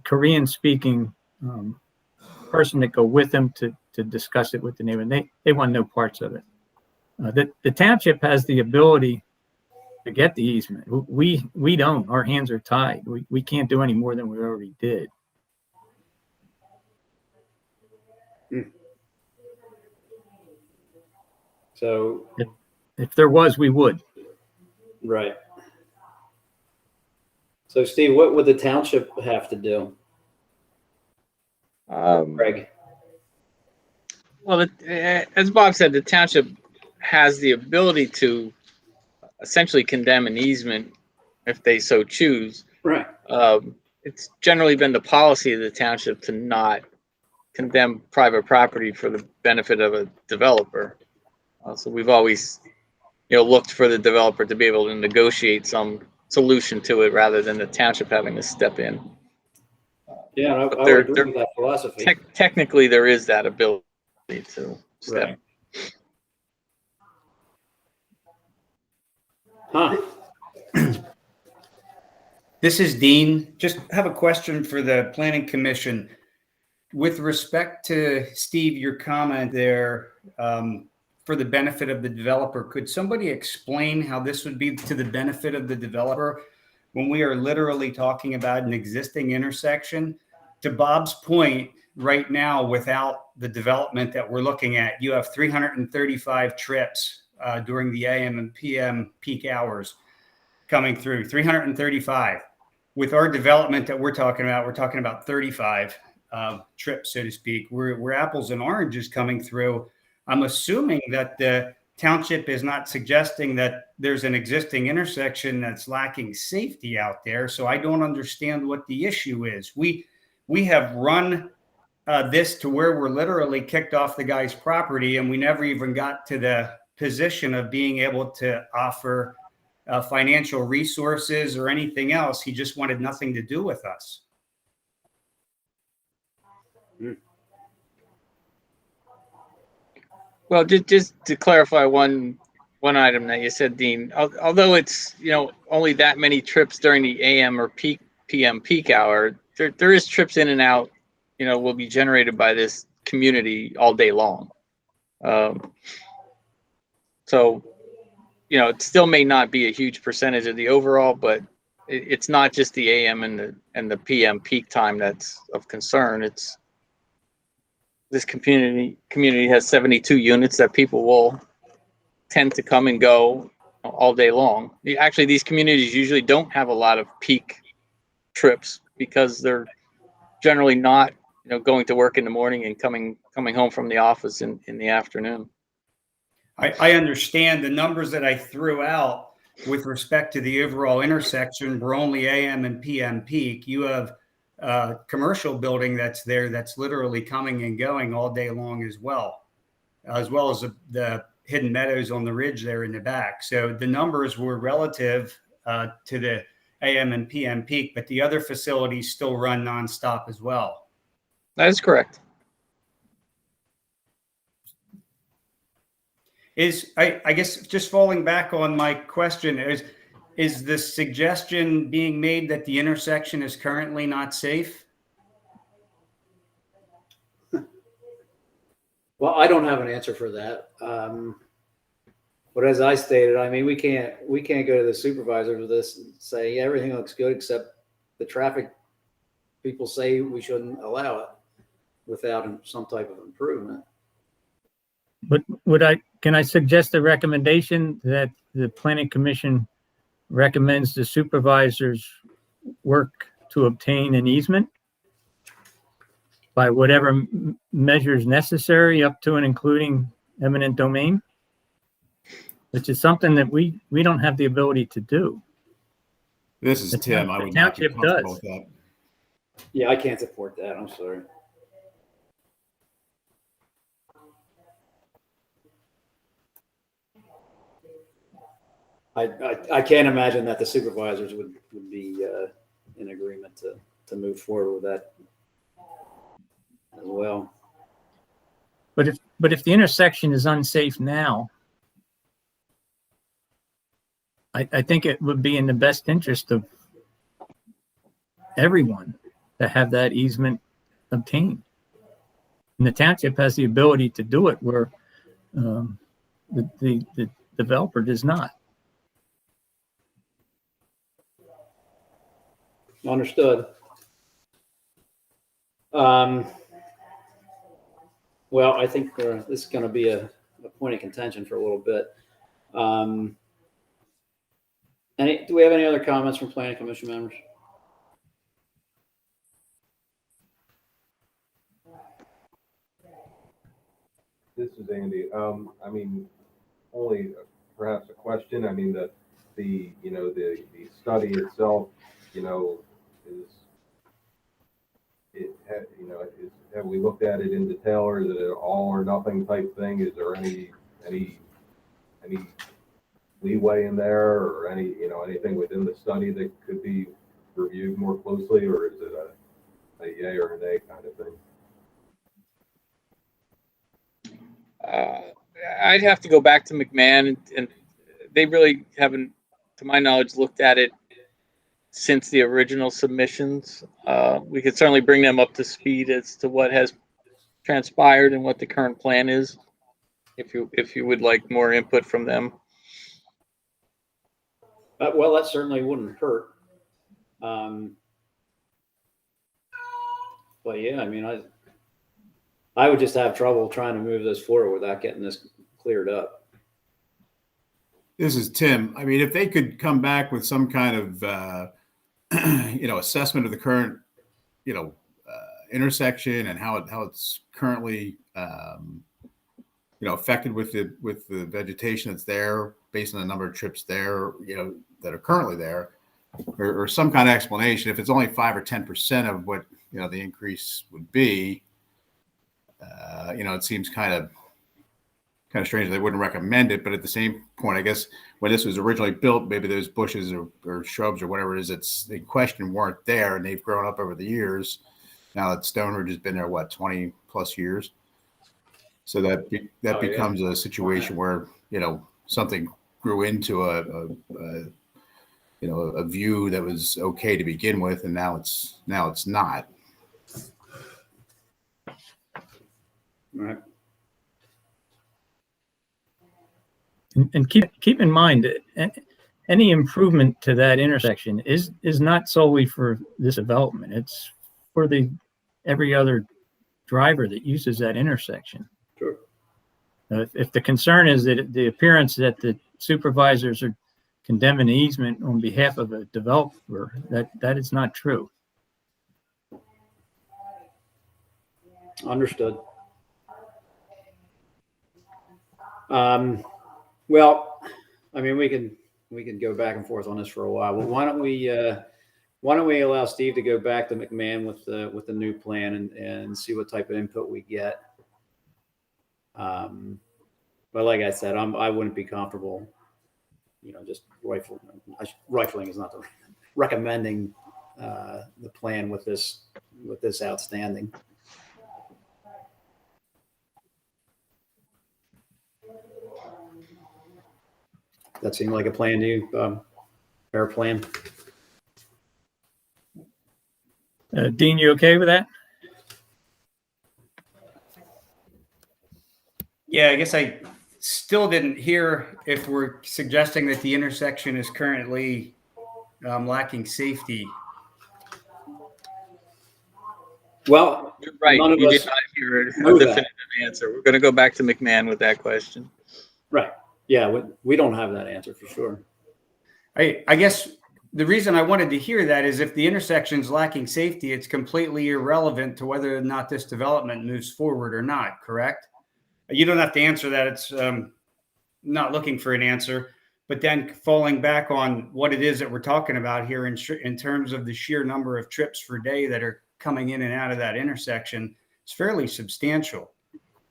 Korean-speaking person to go with him to discuss it with the neighbor. And they want no parts of it. The township has the ability to get the easement. We don't. Our hands are tied. We can't do any more than we already did. So if there was, we would. Right. So Steve, what would the township have to do? Greg. Well, as Bob said, the township has the ability to essentially condemn an easement if they so choose. Right. It's generally been the policy of the township to not condemn private property for the benefit of a developer. So we've always, looked for the developer to be able to negotiate some solution to it rather than the township having to step in. Yeah, I would agree with that philosophy. Technically, there is that ability to step. Right. Huh. This is Dean. Just have a question for the Planning Commission. With respect to, Steve, your comment there, for the benefit of the developer, could somebody explain how this would be to the benefit of the developer when we are literally talking about an existing intersection? To Bob's point, right now, without the development that we're looking at, you have 335 trips during the AM and PM peak hours coming through, 335. With our development that we're talking about 35 trips, so to speak. We're apples and oranges coming through. I'm assuming that the township is not suggesting that there's an existing intersection that's lacking safety out there. So I don't understand what the issue is. We have run this to where we're literally kicked off the guy's property, and we never even got to the position of being able to offer financial resources or anything else. He just wanted nothing to do with us. Well, just to clarify one item that you said, Dean, although it's, only that many trips during the AM or PM peak hour, there is trips in and out, will be generated by this community all day long. So, it still may not be a huge percentage of the overall, but it's not just the AM and the PM peak time that's of concern. It's this community has 72 units that people will tend to come and go all day long. Actually, these communities usually don't have a lot of peak trips because they're generally not, going to work in the morning and coming home from the office in the afternoon. I understand the numbers that I threw out with respect to the overall intersection were only AM and PM peak. You have a commercial building that's there that's literally coming and going all day long as well as the hidden meadows on the ridge there in the back. So the numbers were relative to the AM and PM peak, but the other facilities still run nonstop as well. That is correct. I guess just falling back on my question, is the suggestion being made that the intersection is currently not safe? Well, I don't have an answer for that. But as I stated, I mean, we can't go to the supervisor with this and say, yeah, everything looks good except the traffic people say we shouldn't allow it without some type of improvement. But can I suggest a recommendation that the planning commission recommends the supervisors work to obtain an easement by whatever measures necessary up to and including eminent domain, which is something that we don't have the ability to do. This is Tim. I would not be comfortable with that. Yeah, I can't support that. I'm sorry. I can't imagine that the supervisors would be in agreement to move forward with that as well. But if the intersection is unsafe now, I think it would be in the best interest of everyone to have that easement obtained. And the township has the ability to do it where the developer does not. Understood. Well, I think this is going to be a point of contention for a little bit. Do we have any other comments from planning commission members? This is Andy. I mean, only perhaps a question. I mean, the study itself, have we looked at it in detail, or is it an all or nothing type thing? Is there any leeway in there, or anything within the study that could be reviewed more closely, or is it a yay or a nay kind of thing? I'd have to go back to McMahon, and they really haven't, to my knowledge, looked at it since the original submissions. We could certainly bring them up to speed as to what has transpired and what the current plan is, if you would like more input from them. Well, that certainly wouldn't hurt. But yeah, I mean, I would just have trouble trying to move this forward without getting this cleared up. This is Tim. I mean, if they could come back with some kind of, assessment of the current, intersection and how it's currently, affected with the vegetation that's there based on the number of trips there, that are currently there, or some kind of explanation. If it's only 5 or 10% of what, the increase would be, it seems kind of strange they wouldn't recommend it. But at the same point, I guess when this was originally built, maybe those bushes or shrubs or whatever it is that's in question weren't there, and they've grown up over the years. Now that Stonebridge has been there, 20 plus years. So that becomes a situation where, something grew into a view that was okay to begin with, and now it's not. Right. And keep in mind that any improvement to that intersection is not solely for this development. It's for every other driver that uses that intersection. Sure. If the concern is that the appearance that the supervisors are condemn an easement on behalf of a developer. That is not true. Understood. Well, I mean, we can go back and forth on this for a while. But why don't we allow Steve to go back to McMahon with the new plan and see what type of input we get. But like I said, I wouldn't be comfortable, just rifling is not the recommending the plan with this outstanding. That seemed like a plan to you, fair plan. Dean, you okay with that? Yeah, I guess I still didn't hear if we're suggesting that the intersection is currently lacking safety. Well, You're right. none of You us did not hear a know that. definitive answer. We're going to go back to McMahon with that question. Right. Yeah, we don't have that answer for sure. I guess the reason I wanted to hear that is if the intersection is lacking safety, it's completely irrelevant to whether or not this development moves forward or not, correct? You don't have to answer that. It's not looking for an answer. But then falling back on what it is that we're talking about here in terms of the sheer number of trips per day that are coming in and out of that intersection, it's fairly substantial.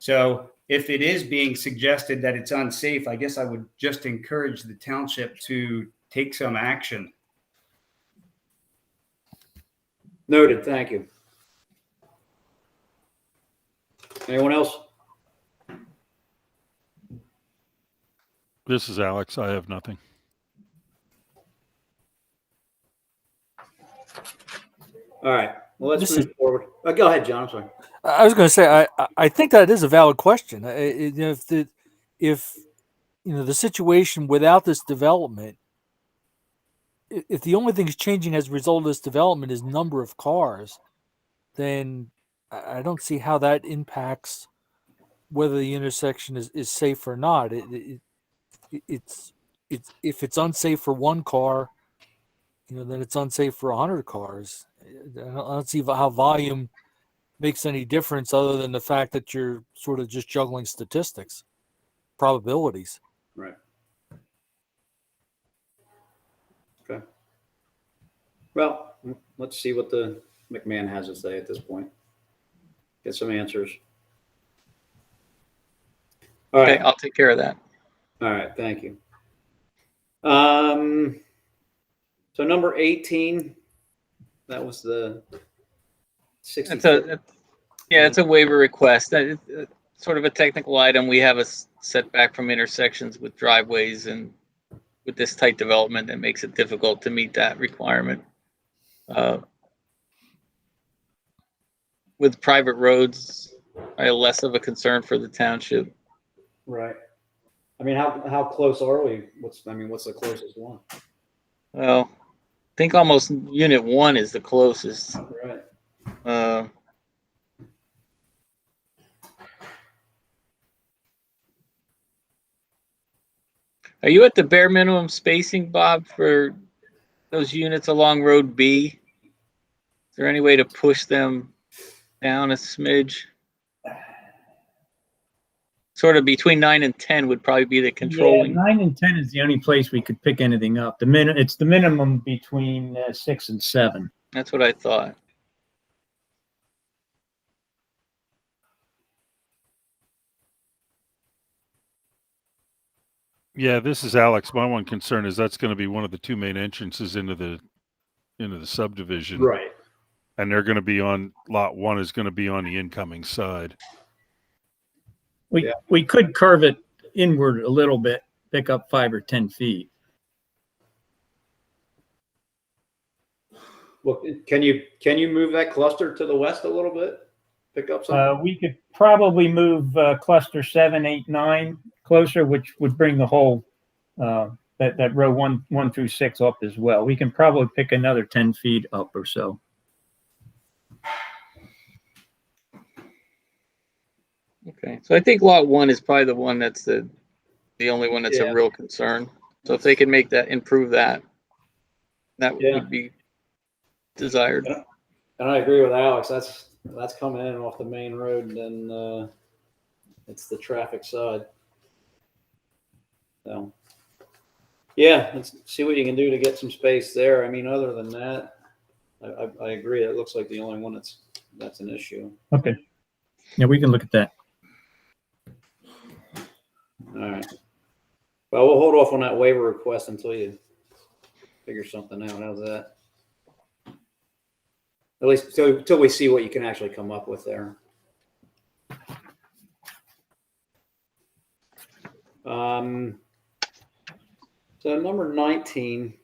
So if it is being suggested that it's unsafe, I guess I would just encourage the township to take some action. Noted. Thank you. Anyone else? This is Alex. I have nothing. All right. Well, let's move forward. Go ahead, John. I'm sorry. I was going to say, I think that is a valid question. If the situation without this development, if the only thing that's changing as a result of this development is number of cars, then I don't see how that impacts whether the intersection is safe or not. It's if it's unsafe for one car, then it's unsafe for 100 cars. I don't see how volume makes any difference other than the fact that you're sort of just juggling statistics, probabilities. Right. Okay. Well, let's see what the McMahon has to say at this point. Get some answers. All right. Okay, I'll take care of that. All right. Thank you. So number 18, that was the 60. It's a waiver request. It's sort of a technical item. We have a setback from intersections with driveways, and with this tight development, that makes it difficult to meet that requirement. With private roads, less of a concern for the township. Right. I mean, how close are we? What's the closest one? Well, I think almost unit 1 is the closest. Right. Are you at the bare minimum spacing, Bob, for those units along Road B? Is there any way to push them down a smidge? Sort of between 9 and 10 would probably be the controlling. Yeah, 9 and 10 is the only place we could pick anything up. It's the minimum between 6 and 7. That's what I thought. Yeah, this is Alex. My one concern is that's going to be one of the two main entrances into the subdivision. Right. And they're going to be on lot 1 is going to be on the incoming side. We could curve it inward a little bit, pick up 5 or 10 feet. Well, can you move that cluster to the west a little bit? Pick up some. We could probably move cluster 7, 8, 9 closer, which would bring the whole that row 1 through 6 up as well. We can probably pick another 10 feet up or so. Okay, so I think lot 1 is probably the one that's the only one that's a real concern. So if they can make that, improve that, that Yeah. would be desired. And I agree with Alex. That's coming in off the main road, and then it's the traffic side. So, yeah, let's see what you can do to get some space there. I mean, other than that, I agree. It looks like the only one that's an issue. Okay. Yeah, we can look at that. All right. Well, we'll hold off on that waiver request until you figure something out. How's that? At least until we see what you can actually come up with there. So number 19,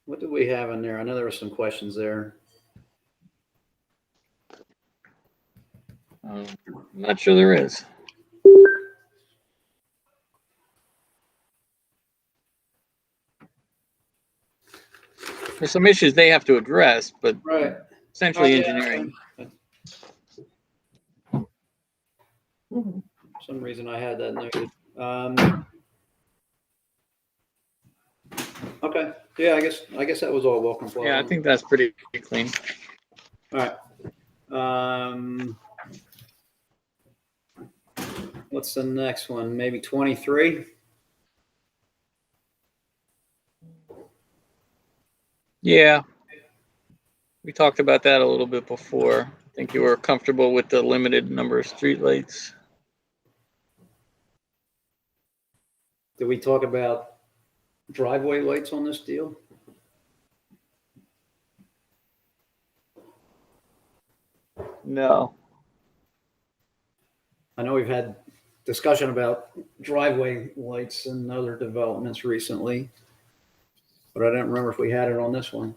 what do we have in there? I know there were some questions there. I'm not sure there is. There's some issues they have to address, but Right. essentially Oh, yeah. engineering. For some reason I had that noted. Okay. Yeah, I guess that was all well complied. Yeah, I think that's pretty clean. All right. What's the next one? Maybe 23? Yeah. We talked about that a little bit before. I think you were comfortable with the limited number of streetlights. Did we talk about driveway lights on this deal? No. I know we've had discussion about driveway lights and other developments recently, but I don't remember if we had it on this one.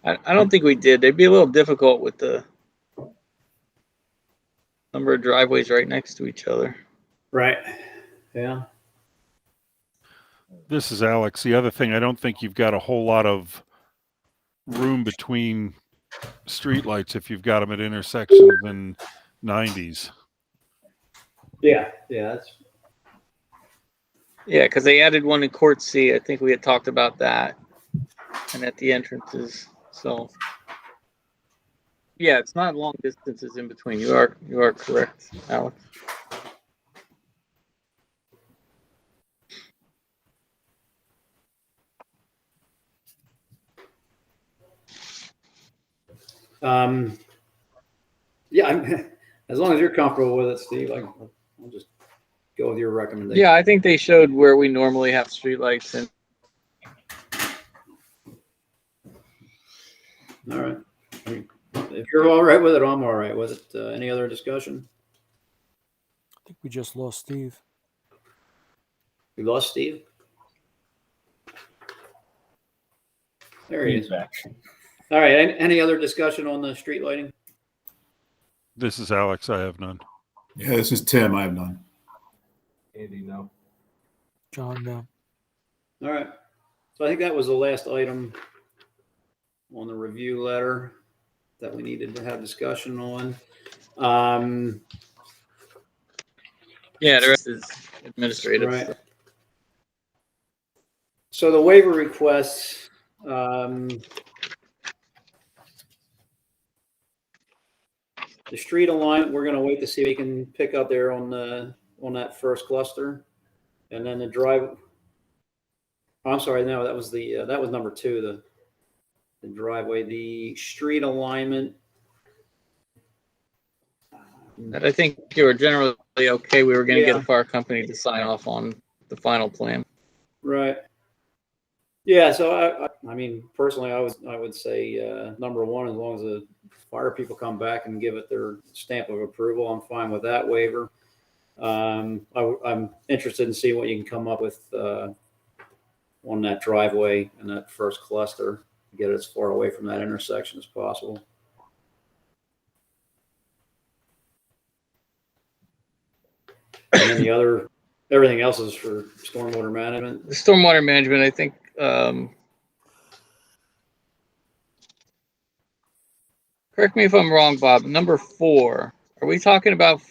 I don't think we did. They'd be a little difficult with the number of driveways right next to each other. Right. Yeah. This is Alex. The other thing, I don't think you've got a whole lot of room between streetlights if you've got them at intersections and 90s. Yeah. Yeah. Yeah, because they added one in Court C. I think we had talked about that. And at the entrances. So yeah, it's not long distances in between. You are correct, Alex. Yeah. As long as you're comfortable with it, Steve, I'll just go with your recommendation. Yeah, I think they showed where we normally have streetlights and All right. If you're all right with it, I'm all right with it. Any other discussion? I think we just lost Steve. We lost Steve? There he is. Back. All right. Any other discussion on the street lighting? This is Alex. I have none. Yeah, this is Tim. I have none. Andy, no. John, no. All right. So I think that was the last item on the review letter that we needed to have discussion on. yeah, the rest is administrative. Right. So the waiver requests, the street alignment, we're going to wait to see if we can pick up there on that first cluster, and then the drive. Oh, I'm sorry, no, that was that was number 2. The driveway, the street alignment. And I think you were generally okay. We were going to Yeah. get a fire company to sign off on the final plan. Right. Yeah. So I mean, personally, I would say number 1, as long as the fire people come back and give it their stamp of approval, I'm fine with that waiver. I'm interested in seeing what you can come up with on that driveway and that first cluster. Get it as far away from that intersection as possible. And then everything else is for stormwater management. The stormwater management, I think, correct me if I'm wrong, Bob, number 4, are we talking about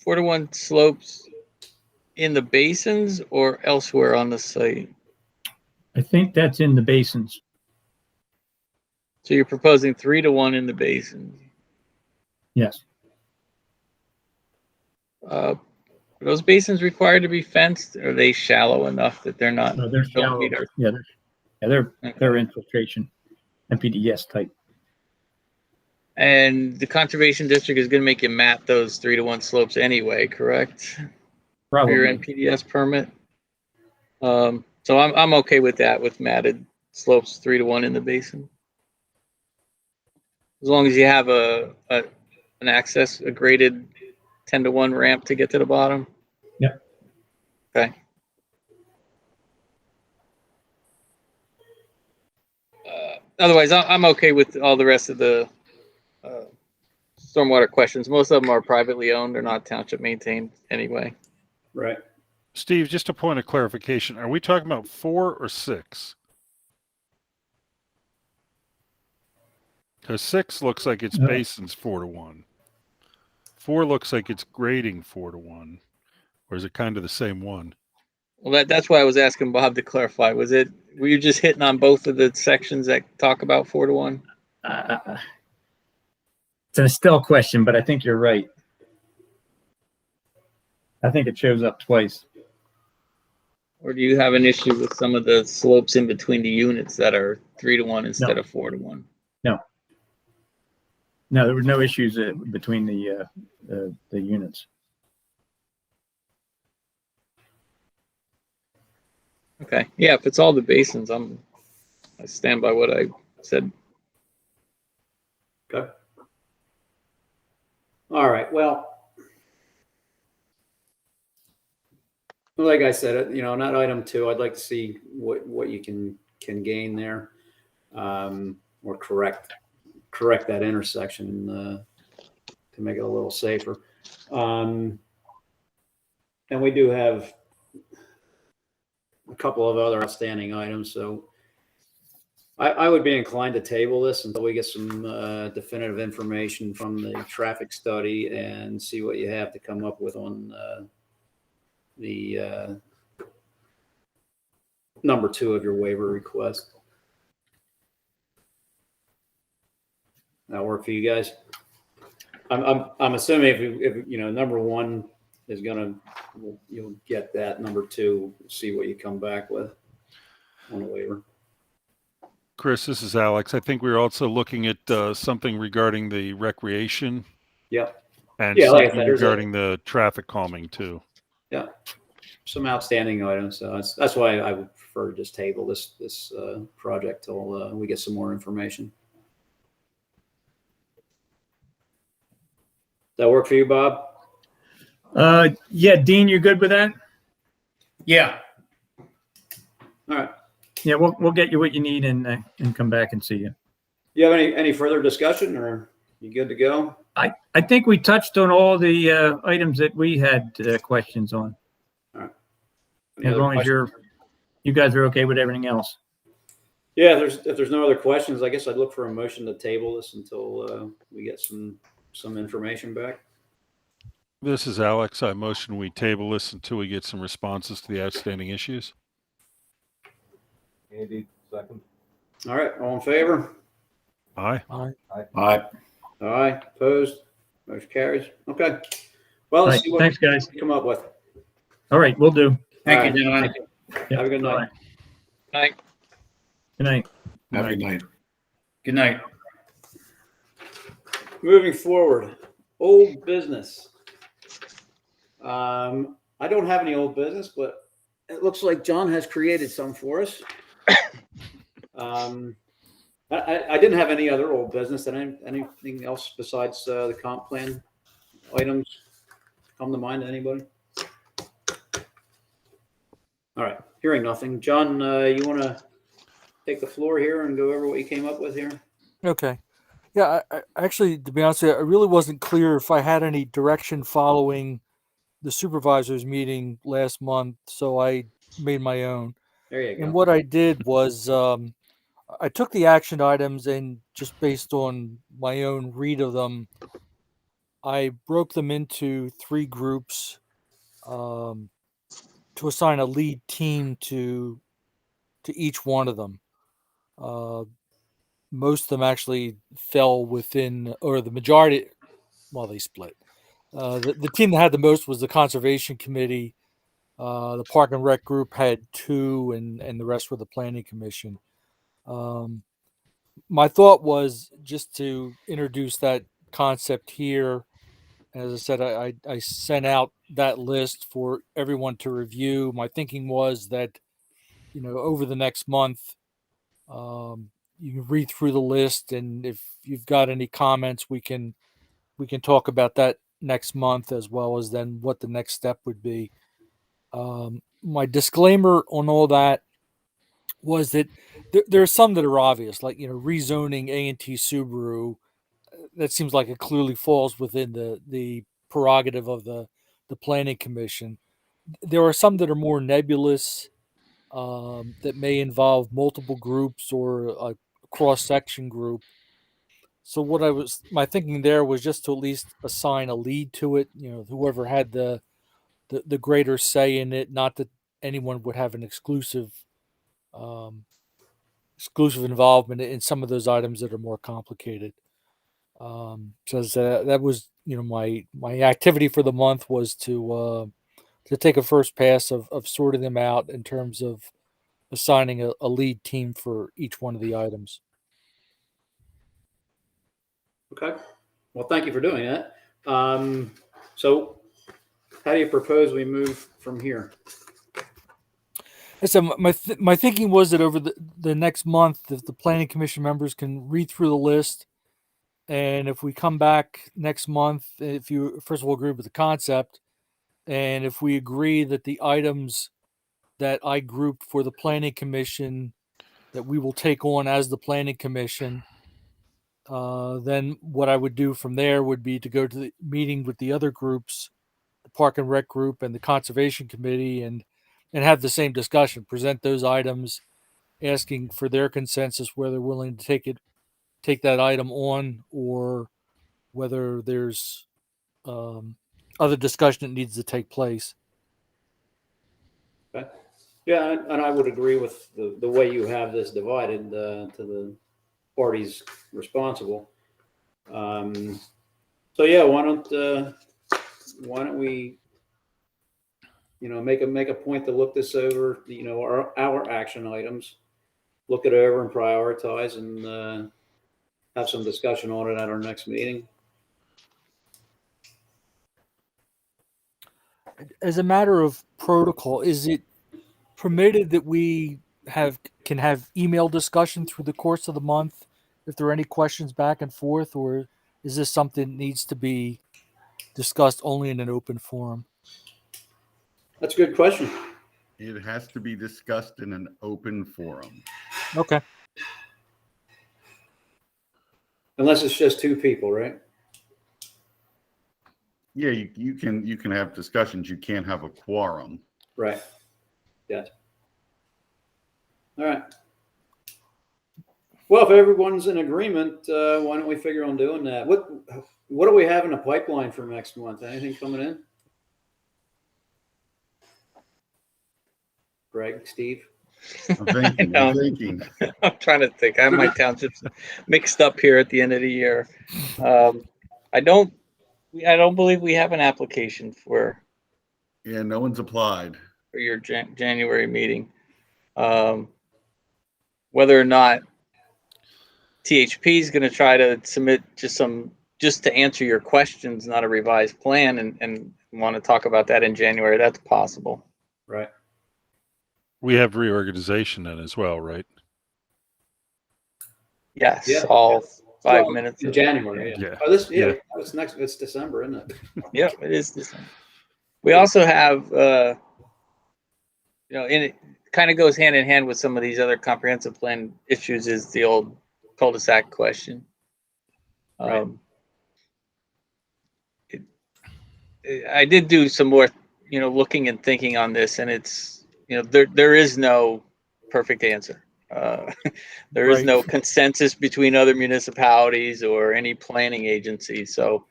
4-to-1 slopes in the basins or elsewhere on the site? I think that's in the basins. So you're proposing 3-to-1 in the basins. Yes. Are those basins required to be fenced? Or are they shallow enough that they're not? No, they're don't shallow. meet our- Yeah, they're Okay. infiltration, MPDS type. And the conservation district is going to make you map those 3-to-1 slopes anyway, correct? For your Probably. NPDS permit. So I'm okay with that, with matted slopes 3-to-1 in the basin. As long as you have an access, a graded 10-to-1 ramp to get to the bottom. Yep. Okay. Otherwise, I'm okay with all the rest of the stormwater questions. Most of them are privately owned; they're not township maintained anyway. Right. Steve, just a point of clarification. Are we talking about 4 or 6? Because 6 looks like it's No. basins 4-to-1. 4 looks like it's grading 4-to-1. Or is it kind of the same one? Well, that's why I was asking Bob to clarify. Were you just hitting on both of the sections that talk about 4-to-1? It's a still question, but I think you're right. I think it shows up twice. Or do you have an issue with some of the slopes in between the units that are 3-to-1 instead of 4-to-1? No, there were no issues between the units. Okay. Yeah, if it's all the basins, I stand by what I said. Okay. All right. Well, like I said, on that item 2, I'd like to see what you can gain there, or correct that intersection to make it a little safer. And we do have a couple of other outstanding items, so I would be inclined to table this until we get some definitive information from the traffic study and see what you have to come up with on the number 2 of your waiver request. That work for you guys? I'm assuming if number 1 is you'll get that. Number 2, see what you come back with on the waiver. Chris, this is Alex. I think we were also looking at something regarding the recreation. Yep. And Yeah, like I something said, regarding the traffic calming too. Yeah. Some outstanding items. So that's why I would prefer to just table this project till we get some more information. That work for you, Bob? Yeah, Dean, you good with that? Yeah. All right. Yeah, we'll get you what you need and come back and see you. You have any further discussion, or you good to go? I think we touched on all the items that we had questions on. All right. As long as you guys are okay with everything else. Yeah, if there's no other questions, I guess I'd look for a motion to table this until we get some information back. This is Alex. I motion we table this until we get some responses to the outstanding issues. Andy, second. All right, all in favor? Aye. All right. Aye, opposed? Motion carries. Okay. Well, let's see what Thanks, guys. we come up with. All right, we'll do. Thank All you, right, gentlemen. thank you. Have a good night. Bye. Good night. Have a good night. Good night. Moving forward, old business. I don't have any old business, but it looks like John has created some for us. I didn't have any other old business. Anything else besides the comp plan items come to mind to anybody? All right, hearing nothing. John, you want to take the floor here and go over what you came up with here? Okay. Yeah, I actually, to be honest with you, I really wasn't clear if I had any direction following the supervisors meeting last month, so I made my own. There you go. And what I did was I took the action items and just based on my own read of them, I broke them into 3 groups. to assign a lead team to each one of them. Most of them actually fell within, or the majority, well, they split. The team that had the most was the Conservation Committee. The Park and Rec group had 2, and the rest were the Planning Commission. My thought was just to introduce that concept here. As I said, I sent out that list for everyone to review. My thinking was that, over the next month, you can read through the list, and if you've got any comments, we can talk about that next month, as well as then what the next step would be. My disclaimer on all that was that there are some that are obvious, like rezoning A&T Subaru. That seems like it clearly falls within the prerogative of the Planning Commission. There are some that are more nebulous, that may involve multiple groups or a cross-section group. So my thinking there was just to at least assign a lead to it, whoever had the greater say in it, not that anyone would have an exclusive involvement in some of those items that are more complicated. So that was, my activity for the month was to take a first pass of sorting them out in terms of assigning a lead team for each one of the items. Okay. Well, thank you for doing that. So how do you propose we move from here? So my thinking was that over the next month, if the Planning Commission members can read through the list, and if we come back next month, if you first of all agree with the concept, and if we agree that the items that I grouped for the Planning Commission that we will take on as the Planning Commission, then what I would do from there would be to go to the meeting with the other groups, the Park and Rec group and the Conservation Committee, and have the same discussion, present those items, asking for their consensus whether they're willing to take that item on, or whether there's other discussion that needs to take place. Okay. Yeah, and I would agree with the way you have this divided to the parties responsible. So yeah, why don't we, make a point to look this over, our action items, look it over and prioritize, and have some discussion on it at our next meeting. As a matter of protocol, is it permitted that we can have email discussion through the course of the month if there are any questions back and forth, or is this something that needs to be discussed only in an open forum? That's a good question. It has to be discussed in an open forum. Okay. Unless it's just 2 people, right? Yeah, you can have discussions. You can't have a quorum. Right. Yes. All right. Well, if everyone's in agreement, why don't we figure on doing that? What do we have in the pipeline for next month? Anything coming in? Greg, Steve? I'm thinking. I'm trying to think. I have my townships mixed up here at the end of the year. I don't believe we have an application for. Yeah, no one's applied for your January meeting. Whether or not THP is going to try to submit just to answer your questions, not a revised plan, and want to talk about that in January, that's possible. Right. We have reorganization then as well, right? Yes, Yeah. all 5 minutes in January. Yeah. Yeah. Oh, it's December, isn't it? Yeah, it is December. We also have, it kind of goes hand in hand with some of these other comprehensive plan issues, is the old cul-de-sac question. Right. I did do some more, looking and thinking on this, and it's, there is no perfect answer. There is no consensus between other municipalities or any planning agency. So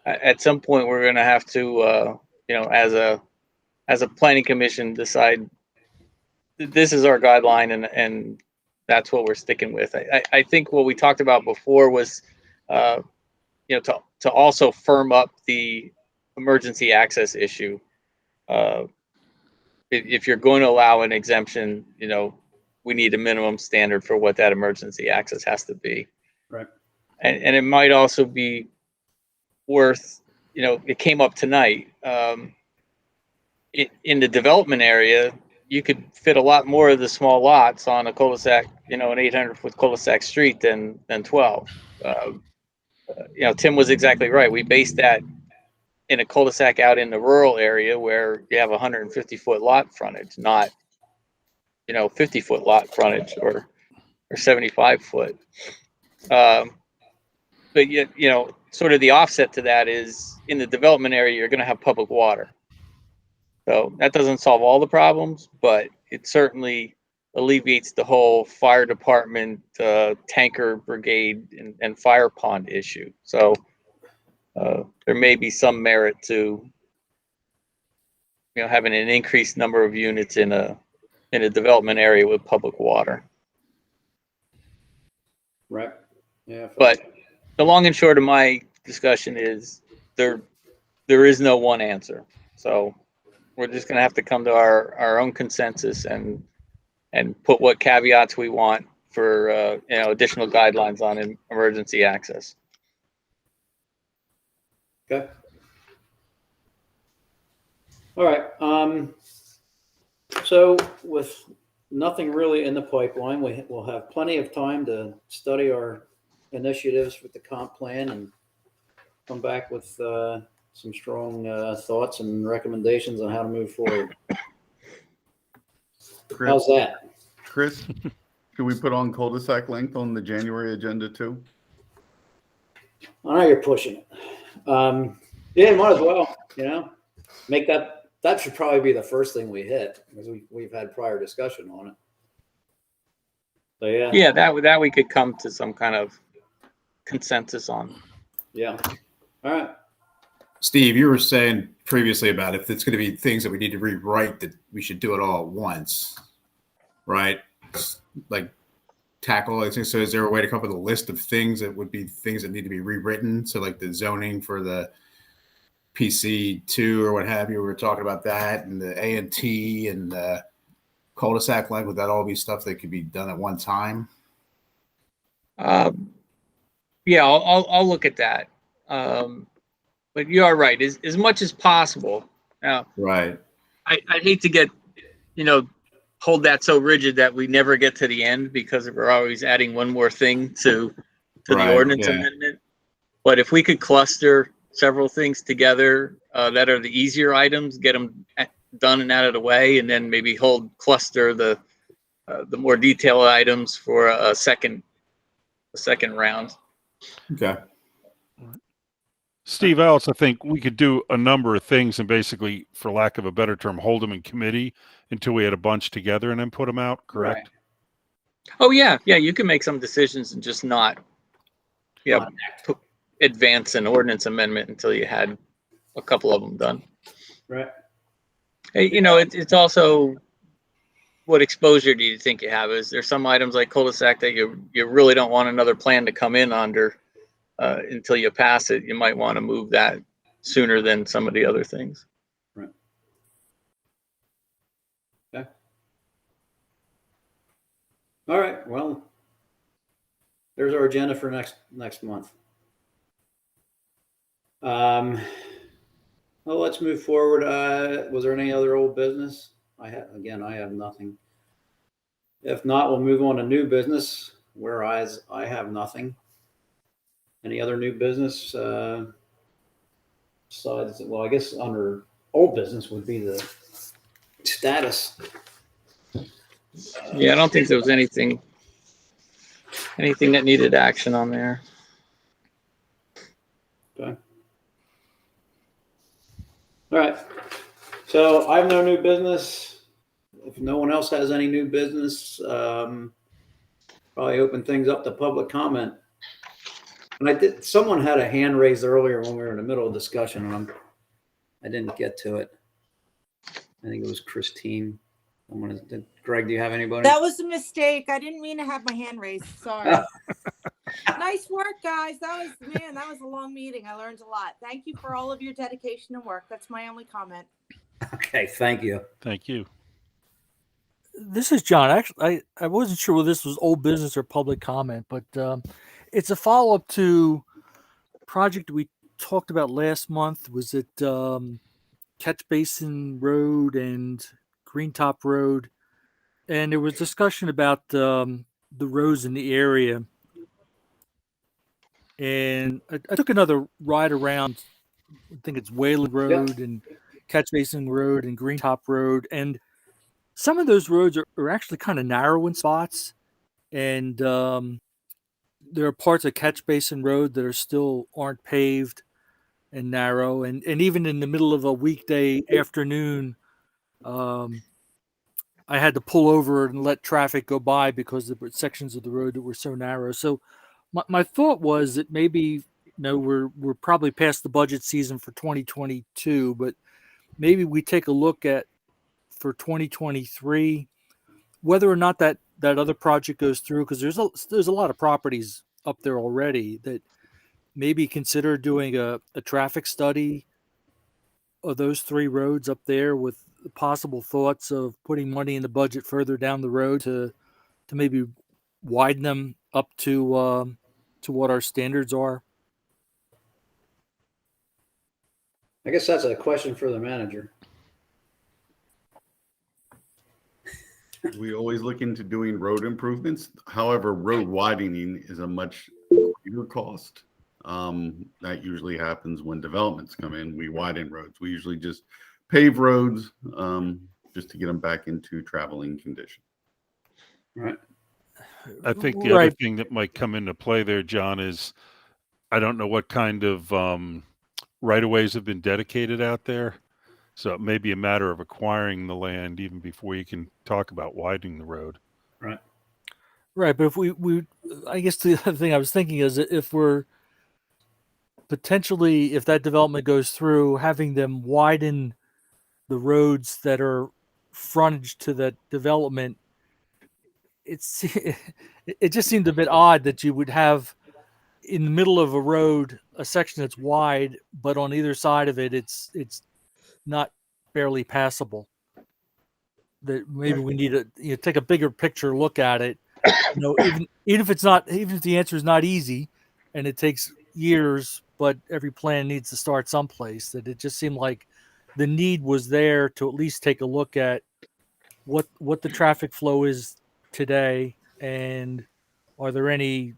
at some point we're going to have to, as a as a planning commission, decide this is our guideline and that's what we're sticking with. I think what we talked about before was, to also firm up the emergency access issue. If you're going to allow an exemption, we need a minimum standard for what that emergency access has to be. Right. And it might also be worth, it came up tonight. In the development area, you could fit a lot more of the small lots on a cul-de-sac, an 800-foot cul-de-sac street than 12. Tim was exactly right. We based that in a cul-de-sac out in the rural area where you have 150-foot lot frontage, not 50-foot lot frontage or 75-foot. But yet, sort of the offset to that is in the development area, you're going to have public water. So that doesn't solve all the problems, but it certainly alleviates the whole fire department, tanker brigade, and fire pond issue. So there may be some merit to, having an increased number of units in a development area with public water. Right. Yeah. But the long and short of my discussion is there is no one answer. So we're just going to have to come to our own consensus and put what caveats we want for additional guidelines on emergency access. Okay. All right. So with nothing really in the pipeline, we'll have plenty of time to study our initiatives with the comp plan and come back with some strong thoughts and recommendations on how to move forward. How's that? Chris, can we put on cul-de-sac length on the January agenda too? I know you're pushing it. Yeah, might as well, make that should probably be the first thing we hit because we've had prior discussion on it. So yeah. Yeah, that we could come to some kind of consensus on. Yeah. All right. Steve, you were saying previously about if it's going to be things that we need to rewrite, that we should do it all at once, right? Like tackle all these things. So is there a way to come up with a list of things that would be things that need to be rewritten? So like the zoning for the PC2 or what have you, we were talking about that, and the A&T and the cul-de-sac length, would that all be stuff that could be done at one time? Yeah, I'll look at that. But you are right. As much as possible. Right. I hate to get, hold that so rigid that we never get to the end because we're always adding one more thing to the ordinance amendment. But if we could cluster several things together that are the easier items, get them done and out of the way, and then maybe cluster the more detailed items for a second round. Okay. Steve, I also think we could do a number of things and basically, for lack of a better term, hold them in committee until we had a bunch together and then put them out, correct? Right. Oh, yeah. Yeah, you can make some decisions and just not advance an ordinance amendment until you had a couple of them done. Right. Hey, it's also what exposure do you think you have? Is there some items like cul-de-sac that you really don't want another plan to come in under until you pass it? You might want to move that sooner than some of the other things. Right. Okay. All right. Well, there's our agenda for next month. Well, let's move forward. Was there any other old business? I have nothing. If not, we'll move on to new business, whereas I have nothing. Any other new business besides, well, I guess under old business would be the status. Yeah, I don't think there was anything that needed action on there. Okay. All right. So I have no new business. If no one else has any new business, probably open things up to public comment. And someone had a hand raised earlier when we were in the middle of discussion, and I didn't get to it. I think it was Christine. Greg, do you have anybody? That was a mistake. I didn't mean to have my hand raised. Sorry. Nice work, guys. That was a long meeting. I learned a lot. Thank you for all of your dedication and work. That's my only comment. Okay, thank you. Thank you. This is John. Actually, I wasn't sure whether this was old business or public comment, but it's a follow-up to a project we talked about last month. Was it Catch Basin Road and Greentop Road? And there was discussion about the roads in the area. And I took another ride around, I think it's Wayland Road and Catch Basin Road and Greentop Road. And some of those roads are actually kind of narrow in spots. And there are parts of Catch Basin Road that aren't paved and narrow. And even in the middle of a weekday afternoon, I had to pull over and let traffic go by because there were sections of the road that were so narrow. So my thought was that maybe, we're probably past the budget season for 2022, but maybe we take a look at for 2023 whether or not that other project goes through, because there's a lot of properties up there already that maybe consider doing a traffic study of those three roads up there with possible thoughts of putting money in the budget further down the road to maybe widen them up to what our standards are. I guess that's a question for the manager. We always look into doing road improvements. However, road widening is a much greater cost. That usually happens when developments come in. We widen roads. We usually just pave roads just to get them back into traveling condition. Right. I think the other thing that might come into play there, John, is I don't know what kind of right-of-ways have been dedicated out there. So it may be a matter of acquiring the land even before you can talk about widening the road. Right. Right. But if we I guess the other thing I was thinking is if we're potentially, if that development goes through, having them widen the roads that are frontage to that development, it just seemed a bit odd that you would have in the middle of a road a section that's wide, but on either side of it, it's not barely passable. That maybe we need to take a bigger picture look at it. Even if the answer is not easy, and it takes years, but every plan needs to start someplace. That it just seemed like the need was there to at least take a look at what the traffic flow is today, and are there any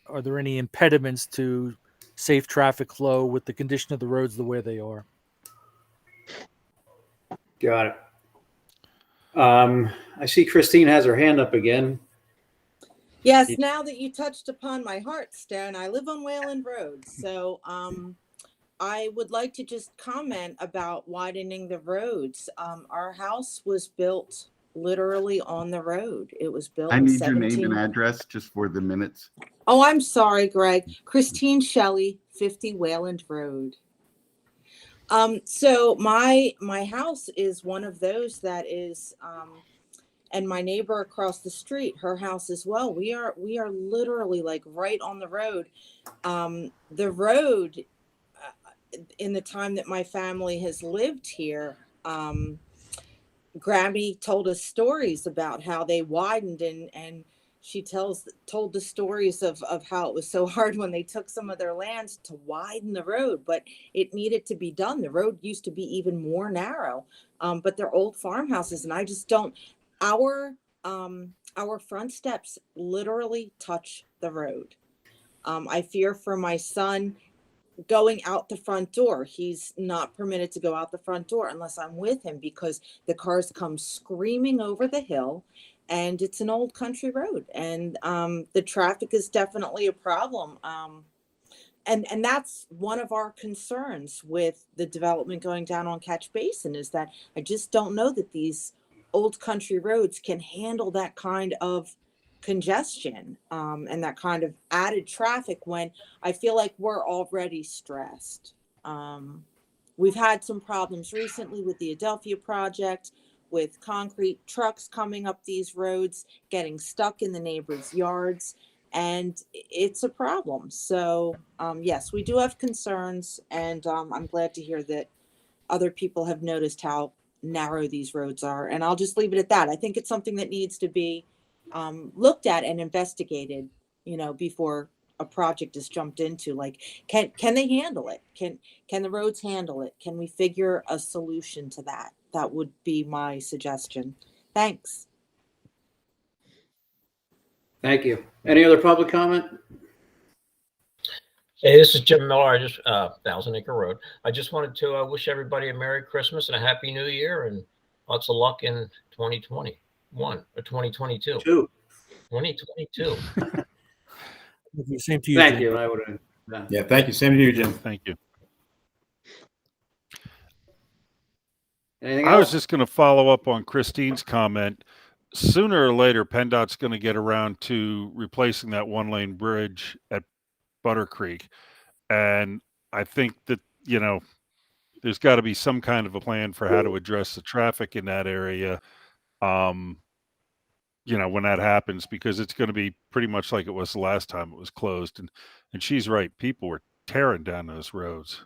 impediments to safe traffic flow with the condition of the roads the way they are. Got it. I see Christine has her hand up again. Yes, now that you touched upon my heartstone, I live on Wayland Road. So I would like to just comment about widening the roads. Our house was built literally on the road. It was built. I need your name and address just for the minutes. Oh, I'm sorry, Greg. Christine Shelley, 50 Wayland Road. So my house is one of those that is, and my neighbor across the street, her house as well. We are literally like right on the road. The road, in the time that my family has lived here, Grammy told us stories about how they widened, and she told the stories of how it was so hard when they took some of their land to widen the road, but it needed to be done. The road used to be even more narrow, but they're old farmhouses, and I just don't. Our front steps literally touch the road. I fear for my son going out the front door. He's not permitted to go out the front door unless I'm with him, because the cars come screaming over the hill, and it's an old country road, and the traffic is definitely a problem. And that's one of our concerns with the development going down on Catch Basin, is that I just don't know that these old country roads can handle that kind of congestion and that kind of added traffic when I feel like we're already stressed. We've had some problems recently with the Adelphia project, with concrete trucks coming up these roads, getting stuck in the neighbors' yards, and it's a problem. So, yes, we do have concerns, and I'm glad to hear that other people have noticed how narrow these roads are. And I'll just leave it at that. I think it's something that needs to be looked at and investigated, before a project is jumped into. Like, can they handle it? Can the roads handle it? Can we figure a solution to that? That would be my suggestion. Thanks. Thank you. Any other public comment? Hey, this is Jim Miller. I just, Thousand Acre Road. I just wanted to wish everybody a Merry Christmas and a Happy New Year and lots of luck in 2021 or 2022. 2022. Same to you. Thank Jim. you. I would have. Yeah, thank you. Same to you, Jim. Thank you. Anything I was else? just going to follow up on Christine's comment. Sooner or later, PennDOT's going to get around to replacing that one-lane bridge at Butter Creek. And I think that, there's got to be some kind of a plan for how to address the traffic in that area, when that happens, because it's going to be pretty much like it was the last time it was closed. And she's right. People were tearing down those roads.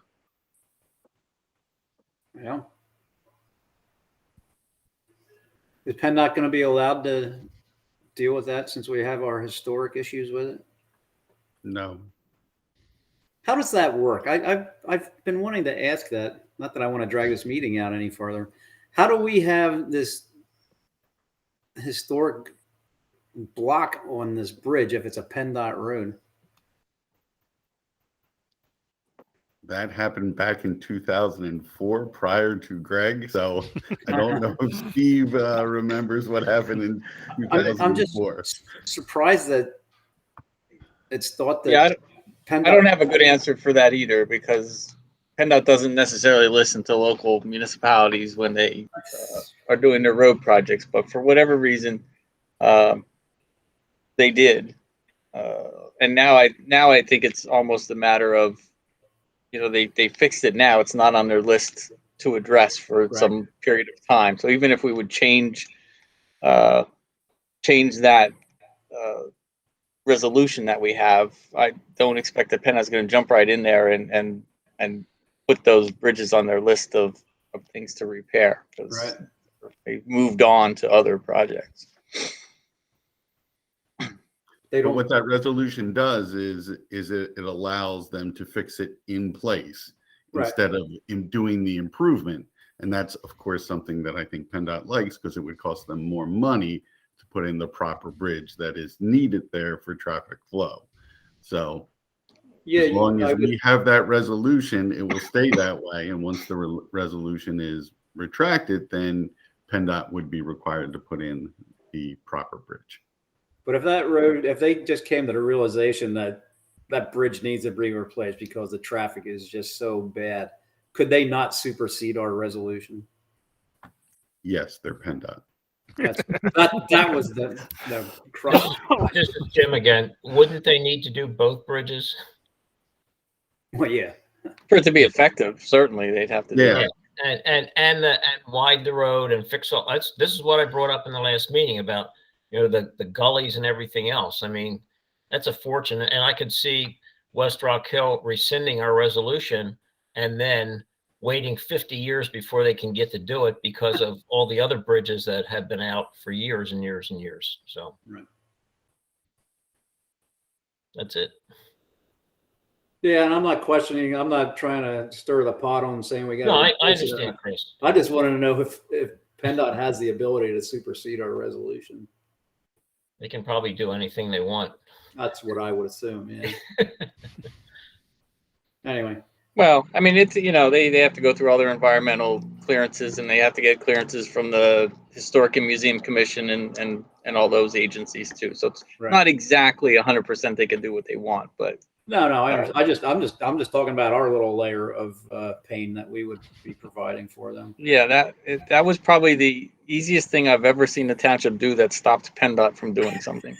Yeah. Is PennDOT going to be allowed to deal with that since we have our historic issues with it? No. How does that work? I've been wanting to ask that. Not that I want to drag this meeting out any further. How do we have this historic block on this bridge if it's a PennDOT road? That happened back in 2004 prior to Greg. So I don't know if Steve remembers what happened in 2004. I'm just surprised that it's thought that. Yeah, PennDOT, I don't have a good answer for that either, because PennDOT doesn't necessarily listen to local municipalities when they are doing their road projects, but for whatever reason, they did. And now I think it's almost a matter of, they fixed it now. It's not on their list to address for some period of time. So even if we would change that resolution that we have, I don't expect that PennDOT's going to jump right in there and put those bridges on their list of things to repair, because they moved on to other projects. But what that resolution does is it allows them to fix it in place instead of doing the improvement. And that's, of course, something that I think PennDOT likes, because it would cost them more money to put in the proper bridge that is needed there for traffic flow. So as long as we have that resolution, it will stay that way. And once the resolution is retracted, then PennDOT would be required to put in the proper bridge. But if they just came to the realization that that bridge needs to be replaced because the traffic is just so bad, could they not supersede our resolution? Yes, they're PennDOT. That was the crux. This is Jim again. Wouldn't they need to do both bridges? Well, yeah. For it to be effective, certainly they'd have to do it. And widen the road and fix all. This is what I brought up in the last meeting about the gullies and everything else. I mean, that's a fortune. And I could see West Rock Hill rescinding our resolution and then waiting 50 years before they can get to do it because of all the other bridges that have been out for years and years and years. So that's it. Yeah, and I'm not questioning. I'm not trying to stir the pot on saying we got. No, I understand, Chris. I just wanted to know if PennDOT has the ability to supersede our resolution. They can probably do anything they want. That's what I would assume. Yeah. Anyway. Well, I mean, it's they have to go through all their environmental clearances, and they have to get clearances from the Historic and Museum Commission and all those agencies too. So it's not exactly 100% they can do what they want, but. No, I understand. I'm just talking about our little layer of pain that we would be providing for them. Yeah, that was probably the easiest thing I've ever seen the township do that stopped PennDOT from doing something.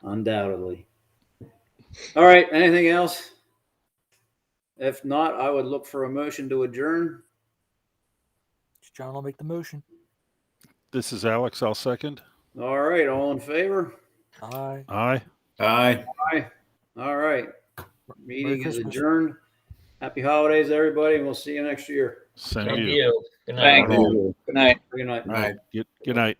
Undoubtedly. All right. Anything else? If not, I would look for a motion to adjourn. John will make the motion. This is Alex. I'll second. All right, all in favor? Aye. Aye. Aye. Aye. All right. Meeting is Christmas. adjourned. Happy holidays, everybody, and we'll see you next year. Same Thank to you. you. Good night. Thanks. Good night. Good night. Right. Good night.